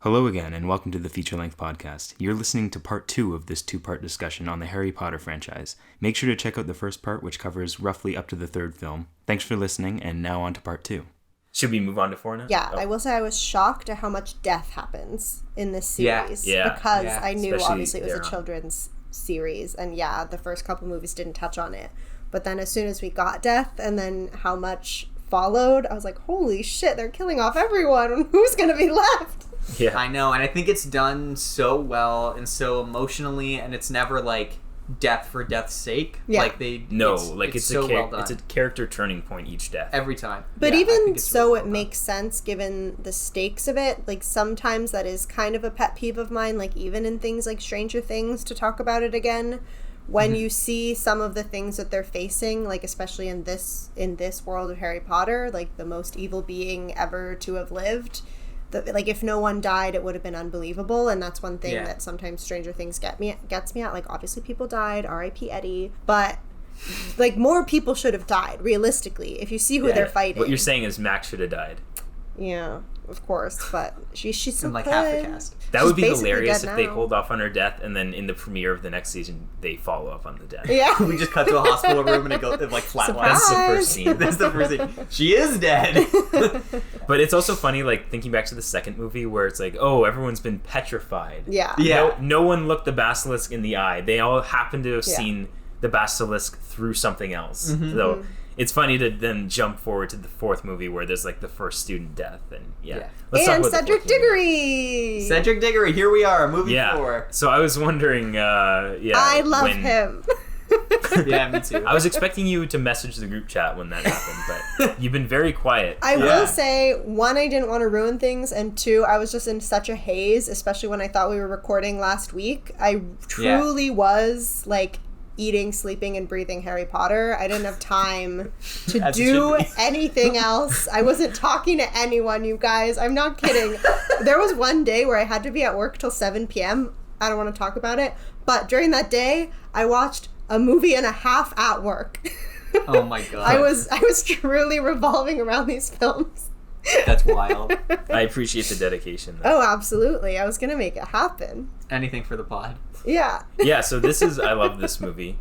Hello again, and welcome to the feature-length podcast. You're listening to part 2 of this 2-part discussion on the Harry Potter franchise. Make sure to check out the first part, which covers roughly up to the third film. Thanks for listening, and now on to part 2. Should we move on to 4 now? Yeah, I will say I was shocked at how much death happens in this series. Yeah. Because I knew, Especially obviously, it was a children's series, and the first couple movies didn't touch on it. But then as soon as we got death, and then how much followed, I was like, holy shit, they're killing off everyone. Who's going to be left? Yeah, I know, and I think it's done so well and so emotionally, and it's never like death for death's sake. Yeah. Like it's so well done. It's a character turning point each death. Every time. But Yeah, even so, really well it makes sense given the stakes of it. Like, sometimes that is kind of a pet peeve of mine, like, even in things like Stranger Things, to talk about it again. When you see some of the things that they're facing, like, especially in this world of Harry Potter, like, the most evil being ever to have lived, like, if no one died, it would have been unbelievable, and that's one thing that sometimes Stranger Things gets me at. Like, obviously people died, R.I.P. Eddie, but like, more people should have died, realistically, if you see who they're fighting. What you're saying is Max should have died. Yeah, of course, but she's so like good. half the cast. That would be hilarious dead if they now. hold off on her death, and then in the premiere of the next season, they follow up on the death. Yeah. We just cut to a hospital room and it goes like flatlines. That's the first scene. That's the first scene. She is dead. But it's also funny, like, thinking back to the second movie where it's like, oh, everyone's been petrified. Yeah. Yeah. No one looked the basilisk in the eye. They all happen to have seen the basilisk through something else. So it's funny to then jump forward to the fourth movie where there's like the first student death. And Let's talk And about the Cedric fourth movie. Diggory! Cedric Diggory, here we are, movie 4. So I was wondering, I love him. Yeah, me too. I was expecting you to message the group chat when that happened, but you've been very quiet. I will say, 1, I didn't want to ruin things, and 2, I was just in such a haze, especially when I thought we were recording last week. I truly was, like, eating, sleeping, and breathing Harry Potter. I didn't have time to do anything else. I wasn't talking to anyone, you guys. I'm not kidding. There was one day where I had to be at work till 7 p.m. I don't want to talk about it, but during that day, I watched a movie and a half at work. Oh my god. I was truly revolving around these films. That's wild. I appreciate the dedication, though. Oh, absolutely. I was going to make it happen. Anything for the pod. Yeah. Yeah, so I love this movie.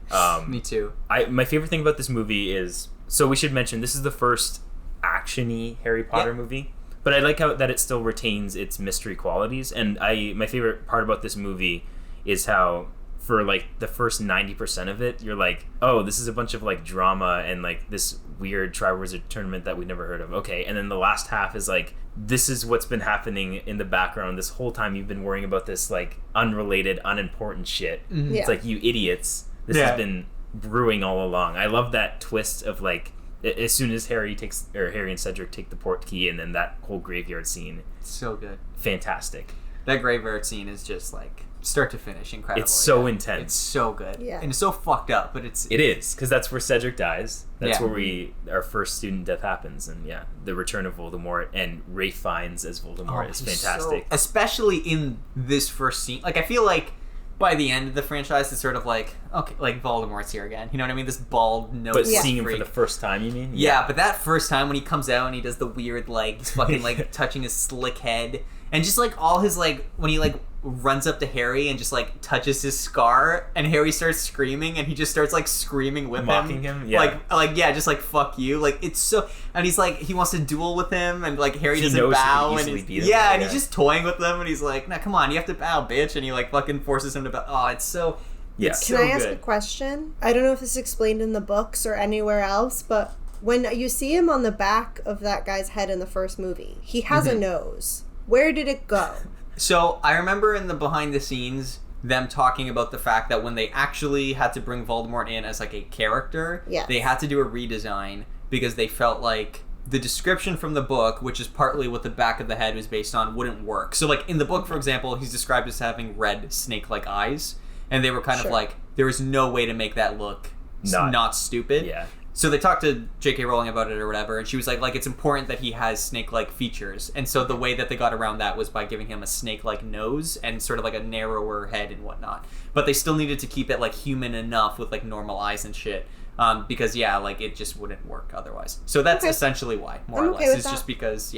Me too. My favorite thing about this movie is, so we should mention, this is the first action-y Harry Potter movie, but I like how that it still retains its mystery qualities, and my favorite part about this movie is how, for like the first 90% of it, you're like, oh, this is a bunch of like drama and like this weird Triwizard Tournament that we've never heard of. Okay, and then the last half is like, this is what's been happening in the background this whole time. You've been worrying about this like unrelated, unimportant shit. Mm-hmm. It's like, you idiots. This has been brewing all along. I love that twist of like, as soon as Harry and Cedric take the port key, and then that whole graveyard scene. So good. Fantastic. That graveyard scene is just like start to finish incredible. It's so intense. It's so good. Yeah. And it's so fucked up, but It is, because that's where Cedric dies. That's where our first student death happens, and the return of Voldemort and Ralph Fiennes as Voldemort is fantastic. Especially in this first scene. Like, I feel like by the end of the franchise, it's sort of like, okay, like Voldemort's here again. You know what I mean? This bald nose. But seeing him for the first time, you mean? Yeah, but that first time when he comes out and he does the weird, like, he's fucking, like, touching his slick head. And just, like, all his, like, when he, like, runs up to Harry and just, like, touches his scar, and Harry starts screaming, and he just starts, like, screaming with Mocking him? Yeah. Like, just, like, fuck you. Like, it's so... And he's, like, he wants to duel with him, and, like, Harry doesn't bow. And he's he's just toying with them, and he's like, nah, come on, you have to bow, bitch. And he, like, fucking forces him to bow. Oh, it's so... Yeah. It's Can so I ask good. a question? I don't know if this is explained in the books or anywhere else, but when you see him on the back of that guy's head in the first movie, he has a nose. Where did it go? So, I remember in the behind the scenes, them talking about the fact that when they actually had to bring Voldemort in as, like, a character, they had to do a redesign because they felt like the description from the book, which is partly what the back of the head was based on, wouldn't work. So, like, in the book, for example, he's described as having red snake-like eyes, and they were kind of like, there is no way to make that look not stupid. Yeah. So they talked to J.K. Rowling about it or whatever, and she was like, it's important that he has snake-like features. And so the way that they got around that was by giving him a snake-like nose and sort of like a narrower head and whatnot. But they still needed to keep it, like, human enough with, like, normal eyes and shit. Because, like, it just wouldn't work otherwise. So that's essentially why, more or less. It's just because,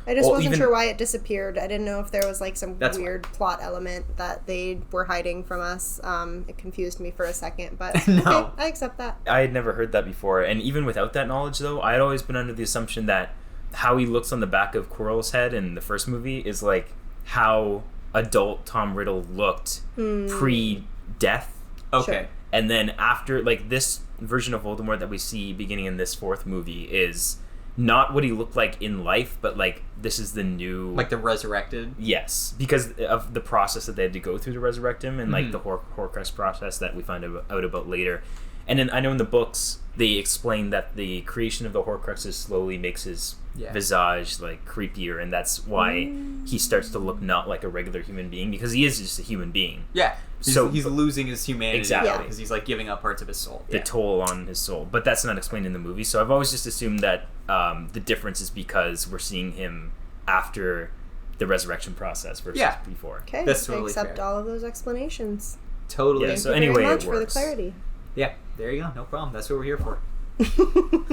I just wasn't sure why it disappeared. I didn't know if there was like some weird plot element that they were hiding from us. It confused me for a second, but no. Okay, I accept that. I had never heard that before, and even without that knowledge, though, I had always been under the assumption that how he looks on the back of Quirrell's head in the first movie is like how adult Tom Riddle looked pre-death. Okay. Sure. And then after, like, this version of Voldemort that we see beginning in this fourth movie is not what he looked like in life, but like this is the new, like the resurrected. Yes, because of the process that they had to go through to resurrect him, and like the Horcrux process that we find out about later. And then I know in the books they explain that the creation of the Horcruxes slowly makes his visage like creepier, and that's why he starts to look not like a regular human being, because he is just a human being. Yeah. He's losing his humanity, exactly, because he's like giving up parts of his soul. The toll on his soul, but that's not explained in the movie. So I've always just assumed that the difference is because we're seeing him after the resurrection process versus before. Okay, that's totally accept fair. all of those explanations. Totally. Yeah, Thank so you anyway, very much it for the works. clarity. Yeah, there you go. No problem. That's what we're here for.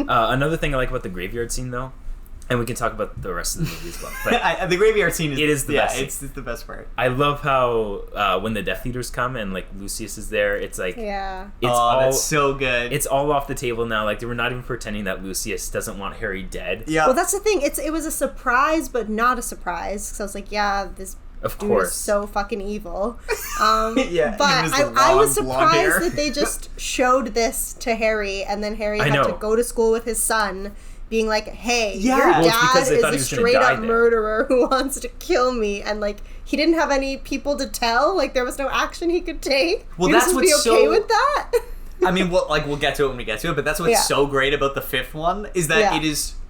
Another thing I like about the graveyard scene, though, and we can talk about the rest of the movie as well. But the graveyard scene is the best. It's the best part. I love how when the Death Eaters come and like Lucius is there, it's like Yeah. it's all that's so good. It's all off the table now. Like they were not even pretending that Lucius doesn't want Harry dead. Yeah. Well, that's the thing. It was a surprise, but not a surprise. So I was like, yeah, this Of dude course. is so fucking evil. Yeah, but even his I was long blonde hair. surprised that they just showed this to Harry, and then Harry I had to know. go to school with his son, being like, "Hey, Yeah. your Well, it's because dad they thought he is a was gonna straight die up there. murderer who wants to kill me," and like he didn't have any people to tell. Like there was no action he could take. Well, He was that's supposed to what's be okay so- with that. I mean, we'll get to it when we get to it, but that's what's so great about the fifth one is that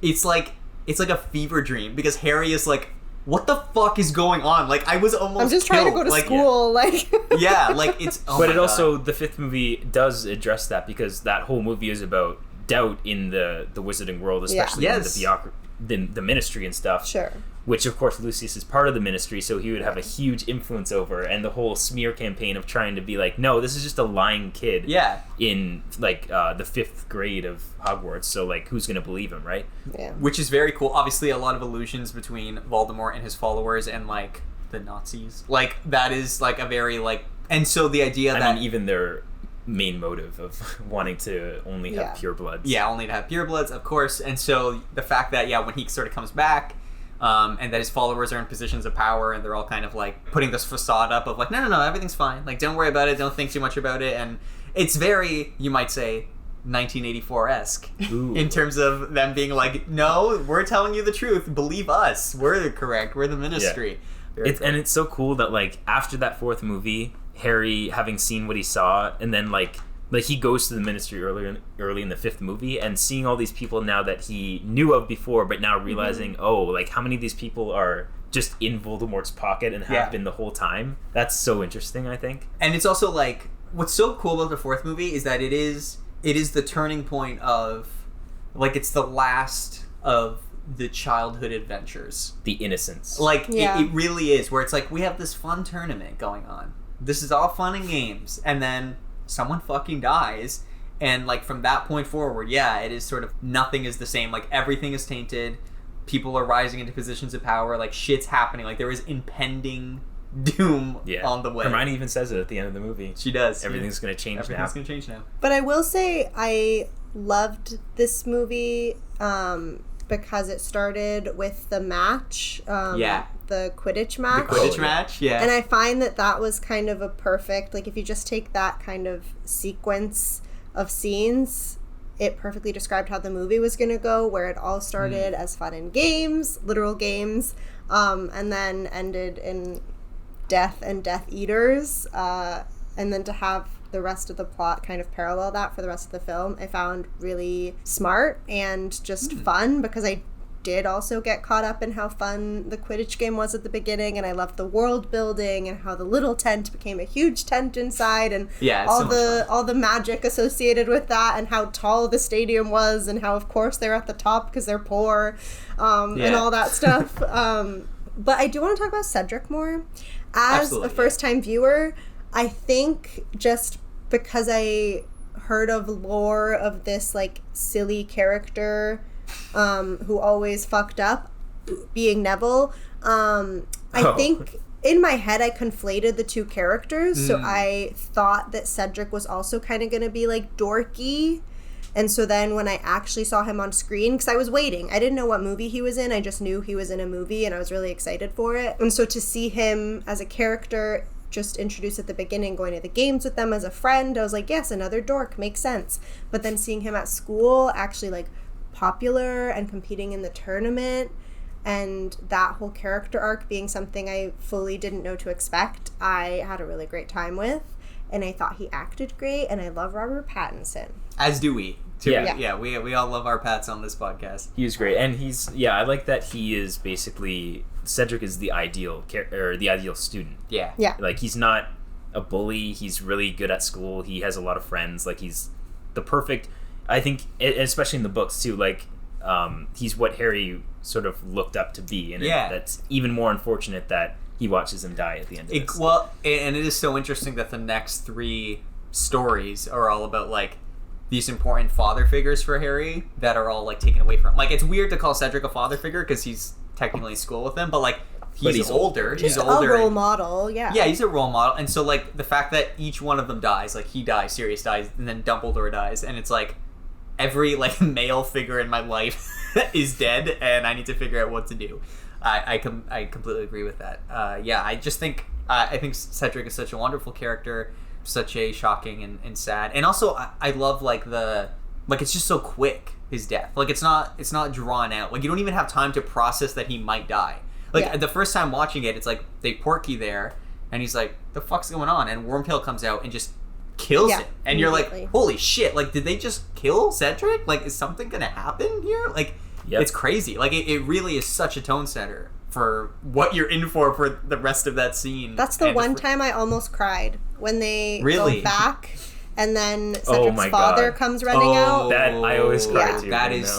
it's like a fever dream, because Harry is like, what the fuck is going on? Like, I was almost I'm just trying to go to like, school. Like, Yeah, like it's. Oh but my it God. also, the fifth movie does address that, because that whole movie is about doubt in the wizarding world, especially in the ministry and stuff. sure. Which, of course, Lucius is part of the ministry, so he would have a huge influence over, and the whole smear campaign of trying to be like, no, this is just a lying kid in, like, the 5th grade of Hogwarts, so, like, who's going to believe him, right? Yeah. Which is very cool. Obviously, a lot of allusions between Voldemort and his followers and, like, the Nazis. Like, that is, like, a very, like... And so the idea that... I mean, even their main motive of wanting to only have purebloods. Yeah, only to have purebloods, of course. And so the fact that, when he sort of comes back... and that his followers are in positions of power, and they're all kind of like putting this facade up of like, no, everything's fine. Like, don't worry about it. Don't think too much about it. And it's very, you might say, 1984-esque in terms of them being like, no, we're telling you the truth. Believe us. We're correct. We're the ministry. Yeah. And it's so cool that like after that 4th movie, Harry having seen what he saw, and then like he goes to the ministry early in the 5th movie, and seeing all these people now that he knew of before, but now realizing, like how many of these people are just in Voldemort's pocket and have been the whole time. That's so interesting, I think. And it's also like, what's so cool about the 4th movie is that it is the turning point of, like, it's the last of the childhood adventures. The innocence. Like, it really is, where it's like, we have this fun tournament going on. This is all fun and games. And then someone fucking dies, and like from that point forward, it is sort of nothing is the same. Like, everything is tainted, people are rising into positions of power, like shit's happening, like there is impending doom on the way. Hermione even says it at the end of the movie. She does. Everything's gonna change now. Everything's gonna change now. But I will say I loved this movie because it started with the match. The Quidditch match. The Quidditch match, And I find that was kind of a perfect, like, if you just take that kind of sequence of scenes, it perfectly described how the movie was going to go, where it all started as fun and games, literal games, and then ended in death and Death Eaters, and then to have the rest of the plot kind of parallel that for the rest of the film, I found really smart and just fun, because I did also get caught up in how fun the Quidditch game was at the beginning, and I loved the world building and how the little tent became a huge tent inside, and all the magic associated with that, and how tall the stadium was, and how of course they're at the top because they're poor, and all that stuff. But I do want to talk about Cedric more. As a first-time viewer, I think just because I heard of lore of this like silly character who always fucked up, being Neville. I think in my head I conflated the two characters, so I thought that Cedric was also kind of going to be like dorky. And so then when I actually saw him on screen, because I was waiting, I didn't know what movie he was in, I just knew he was in a movie and I was really excited for it. And so to see him as a character just introduced at the beginning, going to the games with them as a friend, I was like, yes, another dork, makes sense. But then seeing him at school actually like popular and competing in the tournament, and that whole character arc being something I fully didn't know to expect, I had a really great time with. And I thought he acted great, and I love Robert Pattinson. As do we. Too. Yeah. We all love our Pats on this podcast. He was great, and I like that he is basically, Cedric is the ideal student. Yeah. Like, he's not a bully. He's really good at school. He has a lot of friends. Like, he's the perfect, I think, especially in the books too. Like, he's what Harry sort of looked up to be, and that's even more unfortunate that he watches him die at the end of this. Well, and it is so interesting that the next 3 stories are all about, like, these important father figures for Harry that are all, like, taken away from him. Like, it's weird to call Cedric a father figure because he's technically in school with him, but, like, he's older. He's older. A role model, yeah. Yeah, he's a role model. And so, like, the fact that each one of them dies, like, he dies, Sirius dies, and then Dumbledore dies, and it's like, every, like, male figure in my life is dead, and I need to figure out what to do. I completely agree with that. I just think I think Cedric is such a wonderful character, such a shocking and sad, and also I love like it's just so quick, his death. Like it's not drawn out. Like you don't even have time to process that he might die. Like the first time watching it, it's like they Porky there, and he's like, "The fuck's going on?" And Wormtail comes out and just kills him, and you're like, "Holy shit! Like did they just kill Cedric? Like is something gonna happen here?" Like. Yep. It's crazy. Like, it really is such a tone setter for what you're in for the rest of that scene. That's the one time I almost cried. When they go back, and then Cedric's father comes running out. That, I always cry too. That is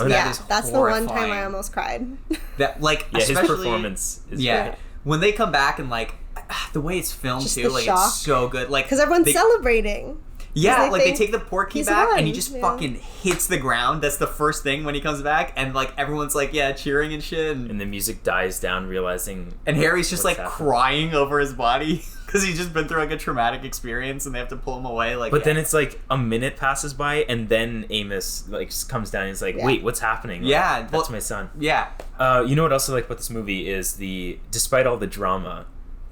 that's the one time I almost cried. That, like, his performance is great. When they come back and, like, the way it's filmed, just too, like, shock. It's so good. Like, because everyone's celebrating. Yeah, like they take the Porky back and he just fucking hits the ground. That's the first thing when he comes back, and like everyone's like, cheering and shit. And the music dies down, realizing. And Harry's just like crying over his body because he's just been through like a traumatic experience, and they have to pull him away. Like, but then it's like a minute passes by, and then Amos like comes down and he's like, "Wait, what's happening?" Like, that's my son. Yeah. You know what else I like about this movie is despite all the drama,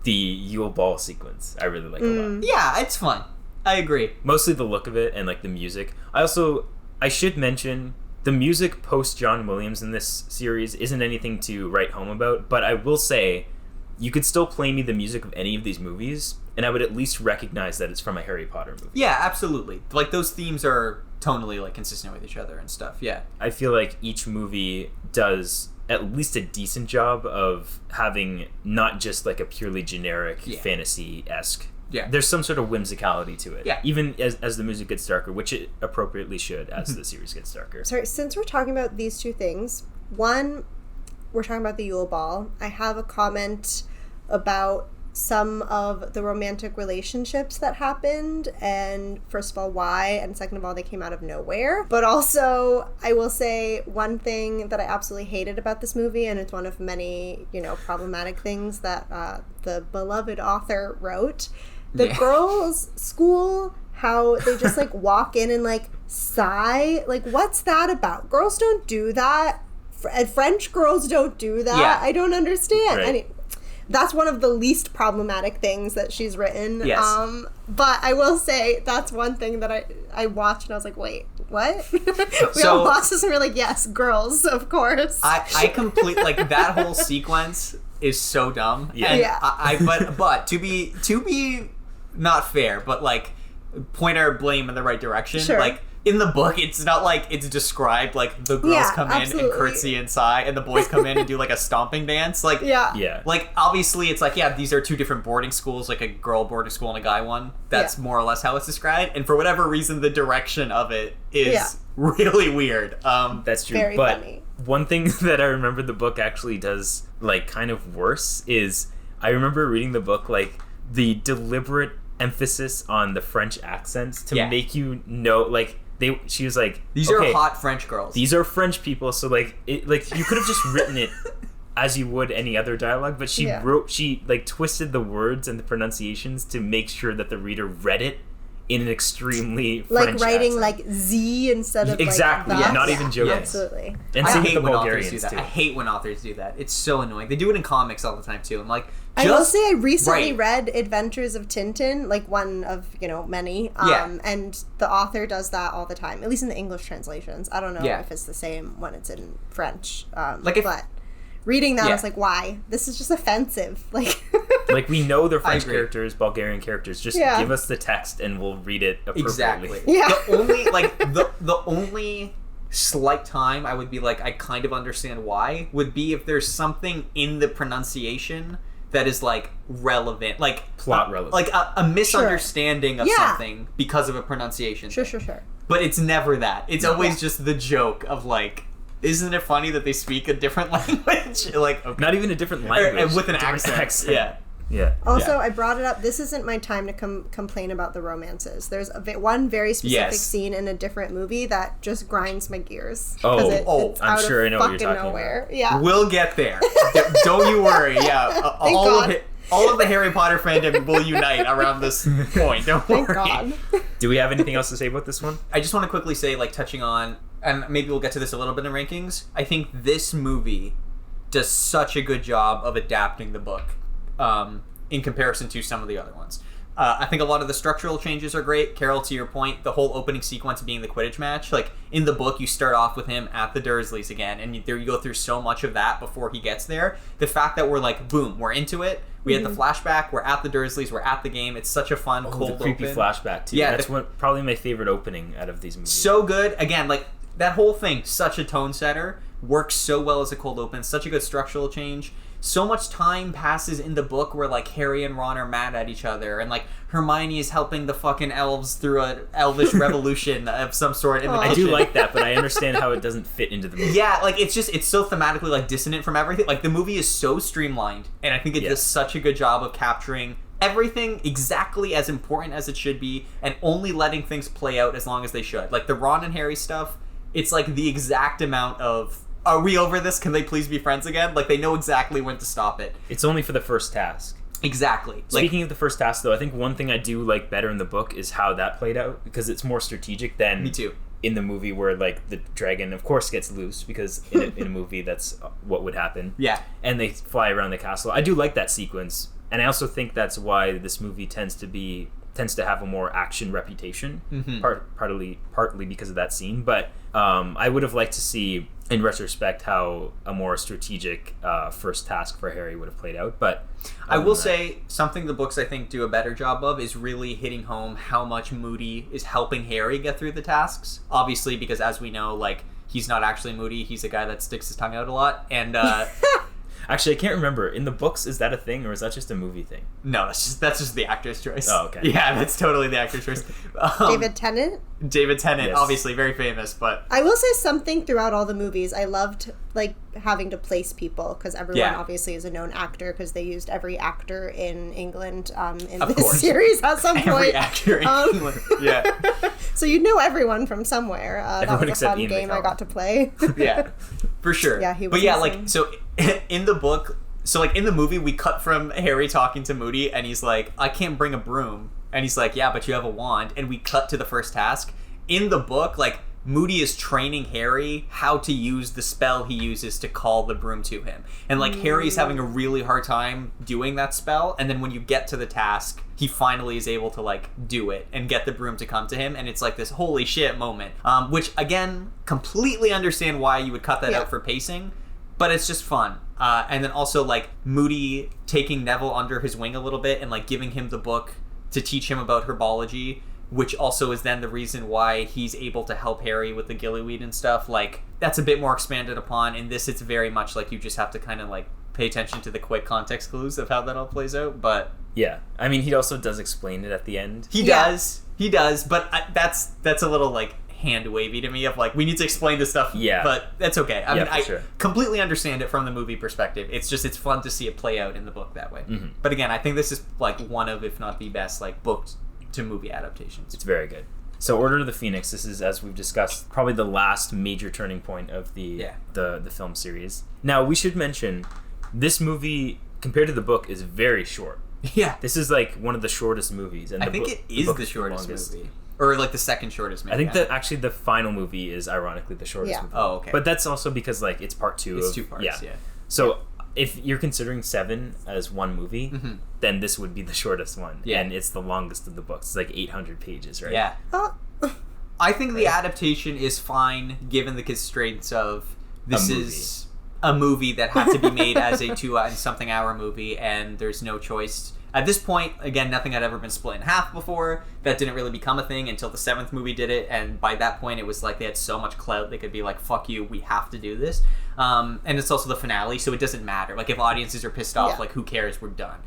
the Yule Ball sequence. I really like a lot. Yeah, it's fun. I agree. Mostly the look of it and like the music. I should mention the music post John Williams in this series isn't anything to write home about, but I will say you could still play me the music of any of these movies and I would at least recognize that it's from a Harry Potter movie. Yeah, absolutely. Like those themes are tonally like consistent with each other and stuff. Yeah. I feel like each movie does at least a decent job of having not just like a purely generic fantasy-esque. Yeah. There's some sort of whimsicality to it. Yeah. Even as the music gets darker, which it appropriately should as the series gets darker. Sorry, since we're talking about these two things, one, we're talking about the Yule Ball. I have a comment about some of the romantic relationships that happened, and first of all, why, and second of all, they came out of nowhere. But also, I will say one thing that I absolutely hated about this movie, and it's one of many, problematic things that the beloved author wrote. The girls' school, how they just, like, walk in and, like, sigh. Like, what's that about? Girls don't do that. French girls don't do that. Yeah. I don't understand. Right. That's one of the least problematic things that she's written. Yes. But I will say that's one thing that I watched and I was like, wait, what? We all watched this and we were like, yes, girls, of course. I completely, like, that whole sequence is so dumb. Yeah. And but to be not fair, but, like, point our blame in the right direction. Sure. Like, in the book, it's not like it's described like the girls come in and curtsy and sigh, and the boys come in and do like a stomping dance. Like, like obviously it's like, these are two different boarding schools, like a girl boarding school and a guy one. That's more or less how it's described. And for whatever reason, the direction of it is really weird. That's true. Very funny. One thing that I remember the book actually does like kind of worse is I remember reading the book like the deliberate emphasis on the French accents to make you know, like. She was like, these are hot French girls. These are French people, so like you could have just written it as you would any other dialogue, but she like twisted the words and the pronunciations to make sure that the reader read it in an extremely French writing accent. like Z instead of exactly, like not even joking. Absolutely. And I same hate with the when authors Bulgarians do that. too. I hate when authors do that. It's so annoying. They do it in comics all the time too. I'm like, I will say I recently read Adventures of Tintin, like one of, many. And the author does that all the time, at least in the English translations. I don't know if it's the same when it's in French. But reading that, I was like, why? This is just offensive. Like, like we know they're French characters, Bulgarian characters. Just give us the text and we'll read it appropriately. Exactly. Yeah. The only, the only slight time I would be like, I kind of understand why, would be if there's something in the pronunciation that is like relevant, like plot relevant, like a misunderstanding of something because of a pronunciation. Sure. But it's never that. It's always just the joke of like, isn't it funny that they speak a different language? Like, not even a different language, with an accent. Yeah. Also, I brought it up. This isn't my time to complain about the romances. There's one very specific scene in a different movie that just grinds my gears. It's I'm sure I know what you're talking nowhere. about. Yeah, we'll get there. Don't you worry. Yeah, all of the Harry Potter fandom will unite around this point. Don't worry. Thank God. Do we have anything else to say about this one? I just want to quickly say, like, touching on, and maybe we'll get to this a little bit in rankings. I think this movie does such a good job of adapting the book. In comparison to some of the other ones. I think a lot of the structural changes are great. Carol, to your point, the whole opening sequence being the Quidditch match, like in the book you start off with him at the Dursleys again, and you go through so much of that before he gets there. The fact that we're like, boom, we're into it. We had the flashback, we're at the Dursleys, we're at the game. It's such a fun, cold the creepy open. Flashback too. Yeah, that's probably my favorite opening out of these movies. So good. Again, like that whole thing, such a tone setter, works so well as a cold open, such a good structural change. So much time passes in the book where, like, Harry and Ron are mad at each other, and, like, Hermione is helping the fucking elves through an elvish revolution of some sort in the kitchen. I do like that, but I understand how it doesn't fit into the movie. Yeah, like, it's so thematically, like, dissonant from everything. Like, the movie is so streamlined, and I think it does such a good job of capturing everything exactly as important as it should be, and only letting things play out as long as they should. Like, the Ron and Harry stuff, it's, like, the exact amount of... Are we over this? Can they please be friends again? Like, they know exactly when to stop it. It's only for the first task. Exactly. Speaking of the first task, though, I think one thing I do like better in the book is how that played out, because it's more strategic than... Me too. In the movie where, like, the dragon, of course, gets loose, because in a movie, that's what would happen. Yeah. And they fly around the castle. I do like that sequence, and I also think that's why this movie tends to have a more action reputation, partly because of that scene. But I would have liked to see, in retrospect, how a more strategic first task for Harry would have played out. But I will say something the books I think do a better job of is really hitting home how much Moody is helping Harry get through the tasks. Obviously, because as we know, like, he's not actually Moody. He's a guy that sticks his tongue out a lot. And actually, I can't remember. In the books, is that a thing, or is that just a movie thing? No, that's just the actor's choice. Oh, okay. Yeah, that's totally the actor's choice. David Tennant? David Tennant, yes. Obviously very famous, but... I will say something throughout all the movies. I loved, like, having to place people, because everyone obviously is a known actor, because they used every actor in England in this series at some point. Every actor in England, yeah. So you know everyone from somewhere. That was a fun game I got to play. Yeah, for sure. Yeah, he was But insane. like, so in the book... So, like, in the movie, we cut from Harry talking to Moody, and he's like, I can't bring a broom. And he's like, yeah, but you have a wand. And we cut to the first task. In the book, like, Moody is training Harry how to use the spell he uses to call the broom to him. And, like, Harry's having a really hard time doing that spell. And then when you get to the task, he finally is able to, like, do it and get the broom to come to him. And it's, like, this holy shit moment. Which, again, completely understand why you would cut that out for pacing. But it's just fun. And then also, like, Moody taking Neville under his wing a little bit and, like, giving him the book to teach him about herbology, which also is then the reason why he's able to help Harry with the gillyweed and stuff. Like, that's a bit more expanded upon. In this, it's very much like you just have to kind of, like, pay attention to the quick context clues of how that all plays out. But yeah, I mean, he also does explain it at the end. He does, but that's a little, like, hand wavy to me of, like, we need to explain this stuff, but that's okay. I mean, I completely understand it from the movie perspective. It's just, it's fun to see it play out in the book that way. But again, I think this is, like, one of, if not the best, like, book to movie adaptations. It's very good. So Order of the Phoenix, this is, as we've discussed, probably the last major turning point of the film series. Now, we should mention, This movie, compared to the book, is very short. Yeah. This is like one of the shortest movies. And I think it is the shortest movie. Or like the second shortest movie. I think that actually the final movie is ironically the shortest movie. Oh, okay. But that's also because like it's part 2. It's 2 parts, yeah. So if you're considering 7 as one movie, then this would be the shortest one. Yeah. And it's the longest of the books. It's like 800 pages, right? Yeah. I think the adaptation is fine given the constraints of this is a movie that had to be made as a 2-something hour movie, and there's no choice. At this point, again, nothing had ever been split in half before. That didn't really become a thing until the 7th movie did it, and by that point, it was like they had so much clout, they could be like, fuck you, we have to do this. And it's also the finale, so it doesn't matter. Like, if audiences are pissed off, like, who cares, we're done.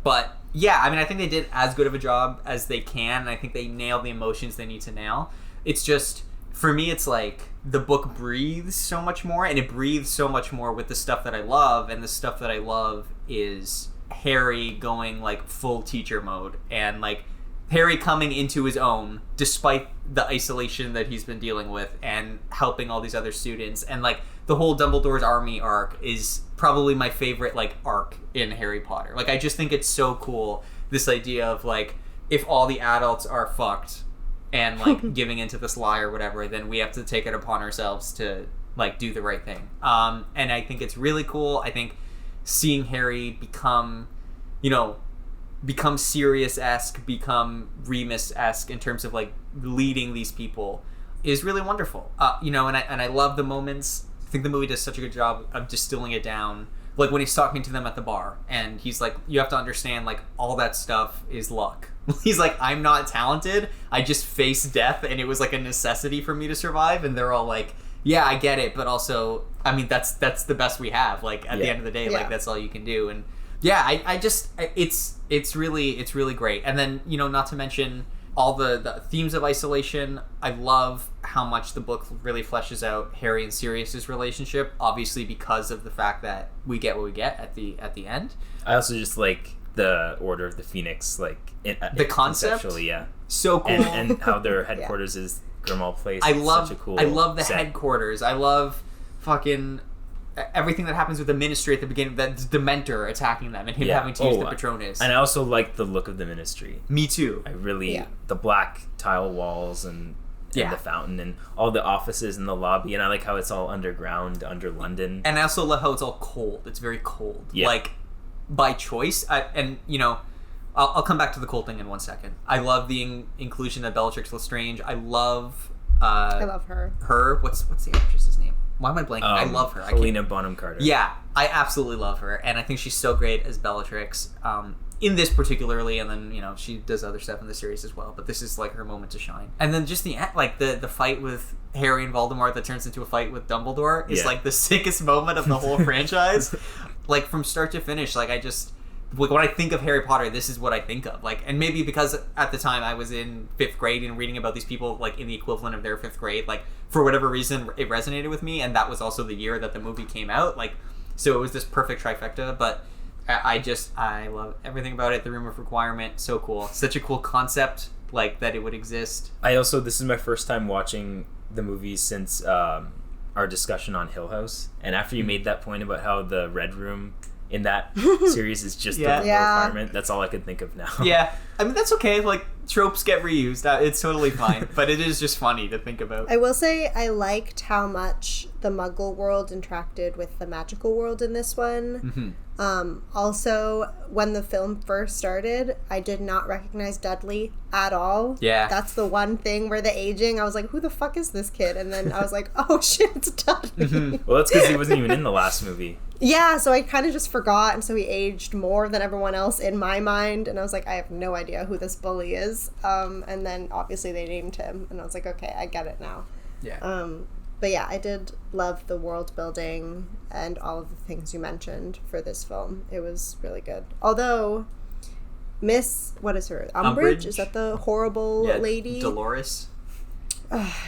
But, yeah, I mean, I think they did as good of a job as they can, and I think they nailed the emotions they need to nail. It's just, for me, it's like, the book breathes so much more, and it breathes so much more with the stuff that I love, and the stuff that I love is Harry going like full teacher mode, and like Harry coming into his own despite the isolation that he's been dealing with, and helping all these other students, and like the whole Dumbledore's army arc is probably my favorite like arc in Harry Potter. Like, I just think it's so cool, this idea of like, if all the adults are fucked and like giving into this lie or whatever, then we have to take it upon ourselves to like do the right thing. And I think it's really cool. I think seeing Harry become Sirius-esque, become Remus-esque in terms of like leading these people is really wonderful. And I love the moments. I think the movie does such a good job of distilling it down. Like when he's talking to them at the bar, and he's like, you have to understand, like, all that stuff is luck. He's like, I'm not talented. I just faced death, and it was like a necessity for me to survive. And they're all like, yeah, I get it, but also, I mean, that's the best we have. Like, at the end of the day, like, that's all you can do. And yeah, it's really great. And then, not to mention all the themes of isolation. I love how much the book really fleshes out Harry and Sirius's relationship, obviously because of the fact that we get what we get at the end. I also just like the Order of the Phoenix, like the concept, conceptually, so cool, and how their headquarters is Grimmauld Place. I love the headquarters. I love fucking everything that happens with the Ministry at the beginning. That's Dementor attacking them and him having to use the Patronus. And I also like the look of the Ministry. Me too. I really the black tile walls and the fountain and all the offices in the lobby, and I like how it's all underground under London. And I also love how it's all cold. It's very cold, like by choice. I'll come back to the cold thing in one second. I love the inclusion of Bellatrix Lestrange. I love her. Her. What's the actress's name? Why am I blanking? I love her. Helena Bonham Carter. Yeah, I absolutely love her, and I think she's so great as Bellatrix. In this particularly, and then she does other stuff in the series as well. But this is like her moment to shine. And then just the fight with Harry and Voldemort that turns into a fight with Dumbledore is like the sickest moment of the whole franchise. Like from start to finish, like when I think of Harry Potter, this is what I think of. Like, and maybe because at the time I was in 5th grade and reading about these people like in the equivalent of their 5th grade, like for whatever reason it resonated with me, and that was also the year that the movie came out. Like, so it was this perfect trifecta. But I love everything about it. The Room of Requirement, so cool. Such a cool concept, like that it would exist. This is my first time watching the movie since our discussion on Hill House, and after you made that point about how the Red Room in that series is just the requirement, that's all I could think of now. Yeah, I mean, that's okay. Like, tropes get reused. It's totally fine. But it is just funny to think about. I will say I liked how much the Muggle world interacted with the magical world in this one. Also, when the film first started, I did not recognize Dudley at all. Yeah. That's the one thing where the aging, I was like, who the fuck is this kid? And then I was like, oh shit, it's Dudley. Well, that's because he wasn't even in the last movie. Yeah, so I kind of just forgot, and so he aged more than everyone else in my mind, and I was like, I have no idea who this bully is. And then obviously they named him, and I was like, okay, I get it now. Yeah. But yeah, I did love the world building and all of the things you mentioned for this film. It was really good. Although, what is her? Umbridge? Is that the horrible lady? Dolores.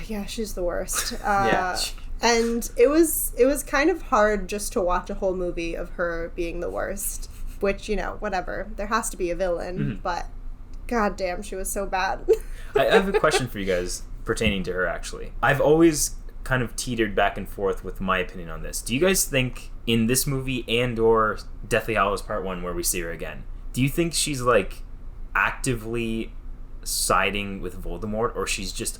Yeah, she's the worst. And it was kind of hard just to watch a whole movie of her being the worst, which, whatever. There has to be a villain, but goddamn, she was so bad. I have a question for you guys pertaining to her, actually. I've always kind of teetered back and forth with my opinion on this. Do you guys think in this movie and or Deathly Hallows Part 1 where we see her again, do you think she's like actively siding with Voldemort, or she's just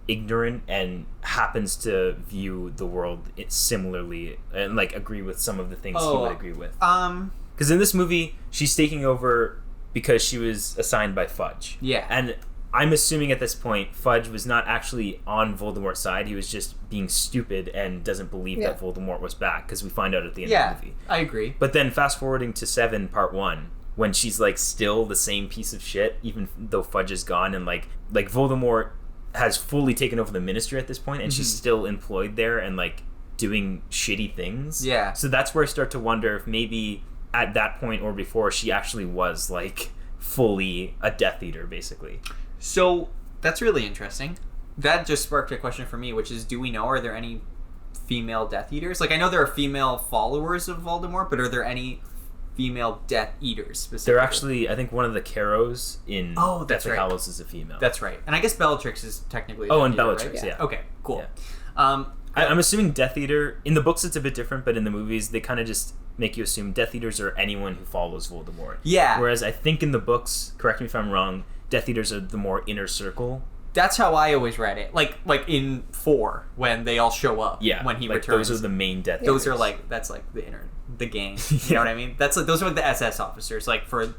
ignorant and happens to view the world similarly and like agree with some of the things he would agree with? Because in this movie, she's taking over because she was assigned by Fudge. Yeah. And I'm assuming at this point, Fudge was not actually on Voldemort's side. He was just being stupid and doesn't believe that Voldemort was back, because we find out at the end of the movie. I agree. But then fast forwarding to 7 Part 1, when she's like still the same piece of shit, even though Fudge is gone, and like Voldemort has fully taken over the Ministry at this point, and she's still employed there and like doing shitty things. Yeah. So that's where I start to wonder if maybe at that point or before she actually was like fully a Death Eater, basically. So that's really interesting. That just sparked a question for me, which is, do we know, are there any female Death Eaters? Like, I know there are female followers of Voldemort, but are there any female Death Eaters specifically? They're actually, I think one of the Carrows in Deathly Hallows is a female. That's right. And I guess Bellatrix is technically a and Death Eater, Bellatrix, right? yeah. Okay, cool. Yeah. I'm assuming Death Eater, in the books it's a bit different, but in the movies they kind of just make you assume Death Eaters are anyone who follows Voldemort. Yeah. Whereas I think in the books, correct me if I'm wrong, Death Eaters are the more inner circle. That's how I always read it. Like in 4, when they all show up. Yeah. When he like returns. Those are the main Death Eaters. Those are like, that's like the gang. You know what I mean? Those are like the SS officers, like for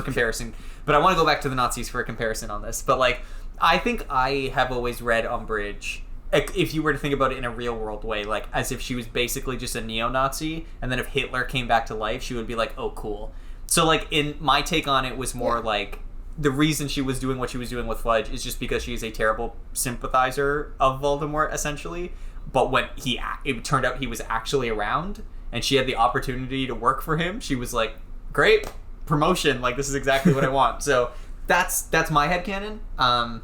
comparison. But I want to go back to the Nazis for a comparison on this. But like, I think I have always read Umbridge, if you were to think about it in a real world way, like as if she was basically just a neo-Nazi, and then if Hitler came back to life, she would be like, oh, cool. So like, in my take on it was more like, the reason she was doing what she was doing with Fudge is just because she is a terrible sympathizer of Voldemort, essentially. But when it turned out he was actually around, and she had the opportunity to work for him, she was like, great, promotion, like this is exactly what I want. So that's my headcanon.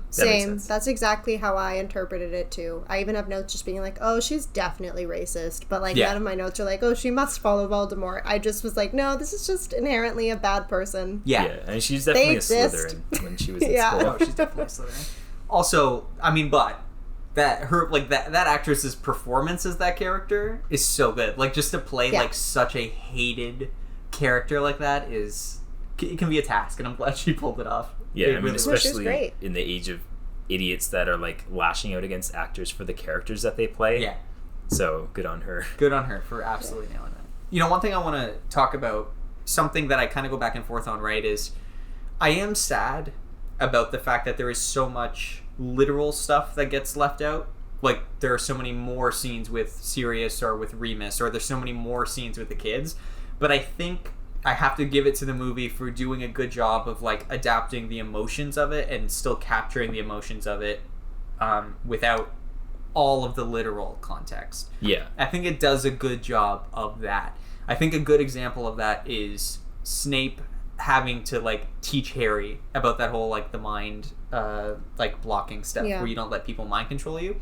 Same. That's exactly how I interpreted it too. I even have notes just being like, oh, she's definitely racist. But like none of my notes are like, oh, she must follow Voldemort. I just was like, no, this is just inherently a bad person. Yeah. And she's definitely a Slytherin when she was in school. Oh, she's definitely a Slytherin. Also, I mean, but that actress's performance as that character is so good. Like, just to play like such a hated character like that it can be a task, and I'm glad she pulled it off. Yeah, I mean, especially in the age of idiots that are like lashing out against actors for the characters that they play. Yeah. So good on her. Good on her for absolutely nailing that. You know, one thing I want to talk about, something that I kind of go back and forth on, right, is I am sad about the fact that there is so much literal stuff that gets left out. Like, there are so many more scenes with Sirius or with Remus, or there's so many more scenes with the kids. But I think I have to give it to the movie for doing a good job of like adapting the emotions of it and still capturing the emotions of it without all of the literal context. Yeah. I think it does a good job of that. I think a good example of that is Snape having to like teach Harry about that whole like the mind like blocking stuff where you don't let people mind control you.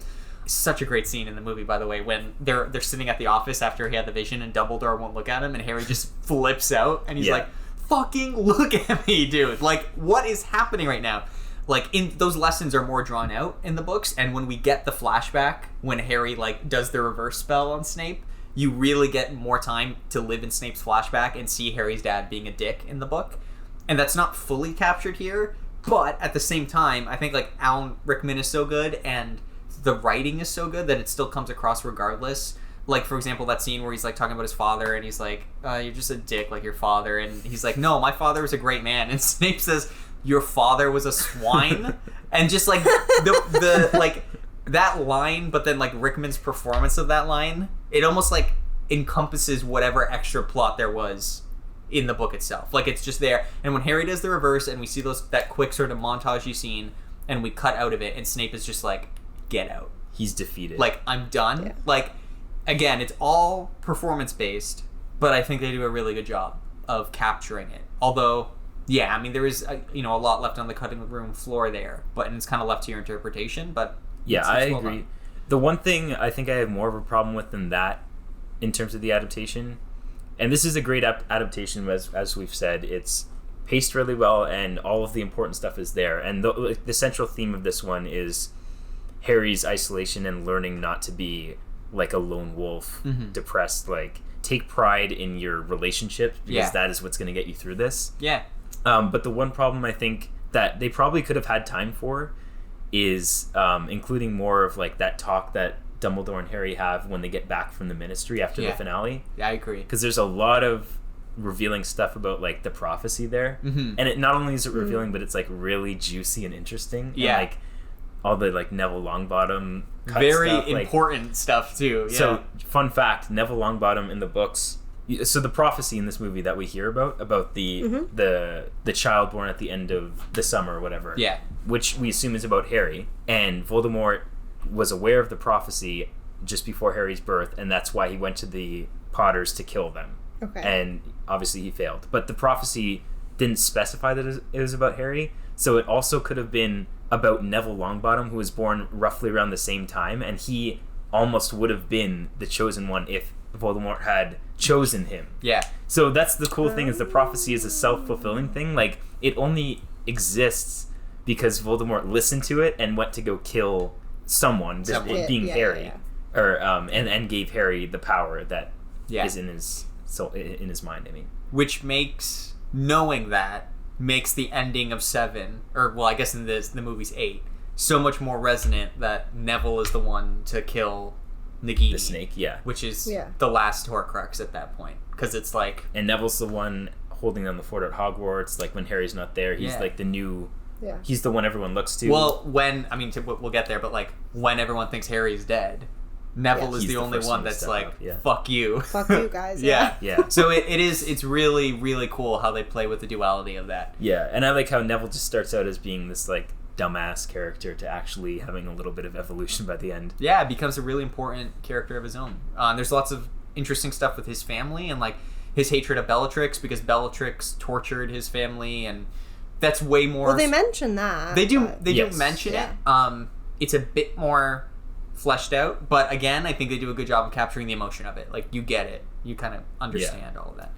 Such a great scene in the movie, by the way, when they're sitting at the office after he had the vision and Dumbledore won't look at him, and Harry just flips out and he's like, fucking look at me, dude. Like, what is happening right now? Like, those lessons are more drawn out in the books, and when we get the flashback when Harry like does the reverse spell on Snape, you really get more time to live in Snape's flashback and see Harry's dad being a dick in the book. And that's not fully captured here, but at the same time, I think like Alan Rickman is so good and the writing is so good that it still comes across regardless. Like, for example, that scene where he's like talking about his father and he's like, you're just a dick like your father, and he's like, no, my father was a great man, and Snape says, your father was a swine. And just like the like that line, but then like Rickman's performance of that line, it almost like encompasses whatever extra plot there was in the book itself. Like, it's just there. And when Harry does the reverse and we see that quick sort of montagey scene and we cut out of it and Snape is just like, get out. He's defeated. Like, I'm done. Yeah. Like, again, it's all performance based, but I think they do a really good job of capturing it. Although, yeah, I mean, there is a lot left on the cutting room floor there, and it's kind of left to your interpretation. But yeah, I agree. The one thing I think I have more of a problem with than that, in terms of the adaptation, and this is a great adaptation, as we've said, it's paced really well, and all of the important stuff is there. And the central theme of this one is Harry's isolation and learning not to be like a lone wolf, depressed. Like, take pride in your relationships because that is what's going to get you through this. Yeah. But the one problem I think that they probably could have had time for is including more of like that talk that Dumbledore and Harry have when they get back from the Ministry after the finale. Yeah, I agree. Because there's a lot of revealing stuff about like the prophecy there, and it not only is it revealing, but it's like really juicy and interesting. Yeah, and, like all the like Neville Longbottom very stuff, important stuff too. Yeah. So fun fact: Neville Longbottom in the books. So the prophecy in this movie that we hear about the child born at the end of the summer or whatever, which we assume is about Harry, and Voldemort was aware of the prophecy just before Harry's birth, and that's why he went to the Potters to kill them. Okay. And obviously he failed. But the prophecy didn't specify that it was about Harry, so it also could have been about Neville Longbottom, who was born roughly around the same time, and he almost would have been the chosen one if Voldemort had chosen him. Yeah. So that's the cool thing, is the prophecy is a self-fulfilling thing. Like, it only exists because Voldemort listened to it and went to go kill someone, being Harry. Or and gave Harry the power that is in his mind, I mean. Which makes knowing that makes the ending of 7, or well, I guess in the movie's 8, so much more resonant that Neville is the one to kill Nagini, the snake, which is the last Horcrux at that point, because it's like, and Neville's the one holding down the fort at Hogwarts. Like when Harry's not there, he's like the new. Yeah. He's the one everyone looks to. Well, we'll get there, but like when everyone thinks Harry's dead, Neville is the only one that's like, fuck you. Fuck you guys. Yeah. So it's really, really cool how they play with the duality of that. Yeah, and I like how Neville just starts out as being this like dumbass character to actually having a little bit of evolution by the end. Yeah, it becomes a really important character of his own. There's lots of interesting stuff with his family and like his hatred of Bellatrix, because Bellatrix tortured his family, and that's way more. Well, they mention that. They do mention it. It's a bit more fleshed out, but again, I think they do a good job of capturing the emotion of it. Like, you get it, you kind of understand all of that.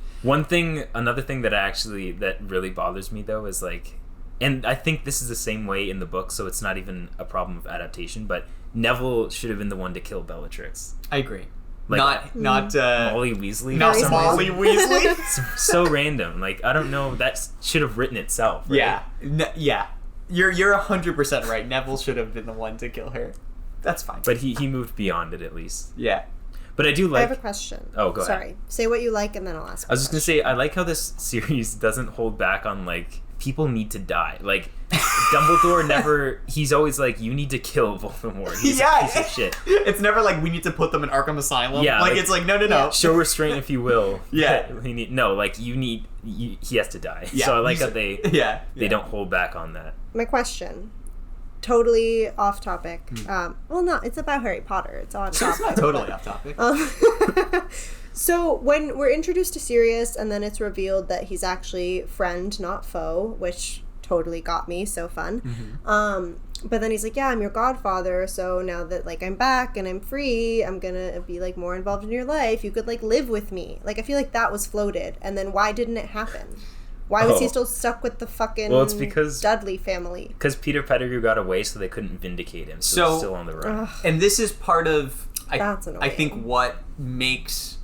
Another thing that really bothers me though is like, and I think this is the same way in the book, so it's not even a problem of adaptation, but Neville should have been the one to kill Bellatrix. I agree. Like, not Molly Weasley. Not Molly Weasley. So random. Like, I don't know. That should have written itself. Right? Yeah. You're 100% right. Neville should have been the one to kill her. That's fine. But he moved beyond it at least. Yeah. But I do like. I have a question. Oh, go ahead. Sorry. Say what you like, and then I'll ask. I was just gonna say, I like how this series doesn't hold back on like people need to die. Like Dumbledore never. He's always like, you need to kill Voldemort. He's a piece of shit. It's never like we need to put them in Arkham Asylum. Yeah, like it's like no. Show restraint if you will. Yeah. He has to die. Yeah. So I like how they don't hold back on that. My question. Totally off topic. It's about Harry Potter. It's on topic. It's not totally off topic. So when we're introduced to Sirius, and then it's revealed that he's actually friend, not foe, which totally got me. So fun. Mm-hmm. But then he's like, yeah, I'm your godfather. So now that like I'm back and I'm free, I'm gonna be like more involved in your life. You could like live with me. Like I feel like that was floated. And then why didn't it happen? Why was he still stuck with the fucking it's because Dudley family? Because Peter Pettigrew got away, so they couldn't vindicate him. So he's still on the run. And this is part of, That's annoying. I think, what makes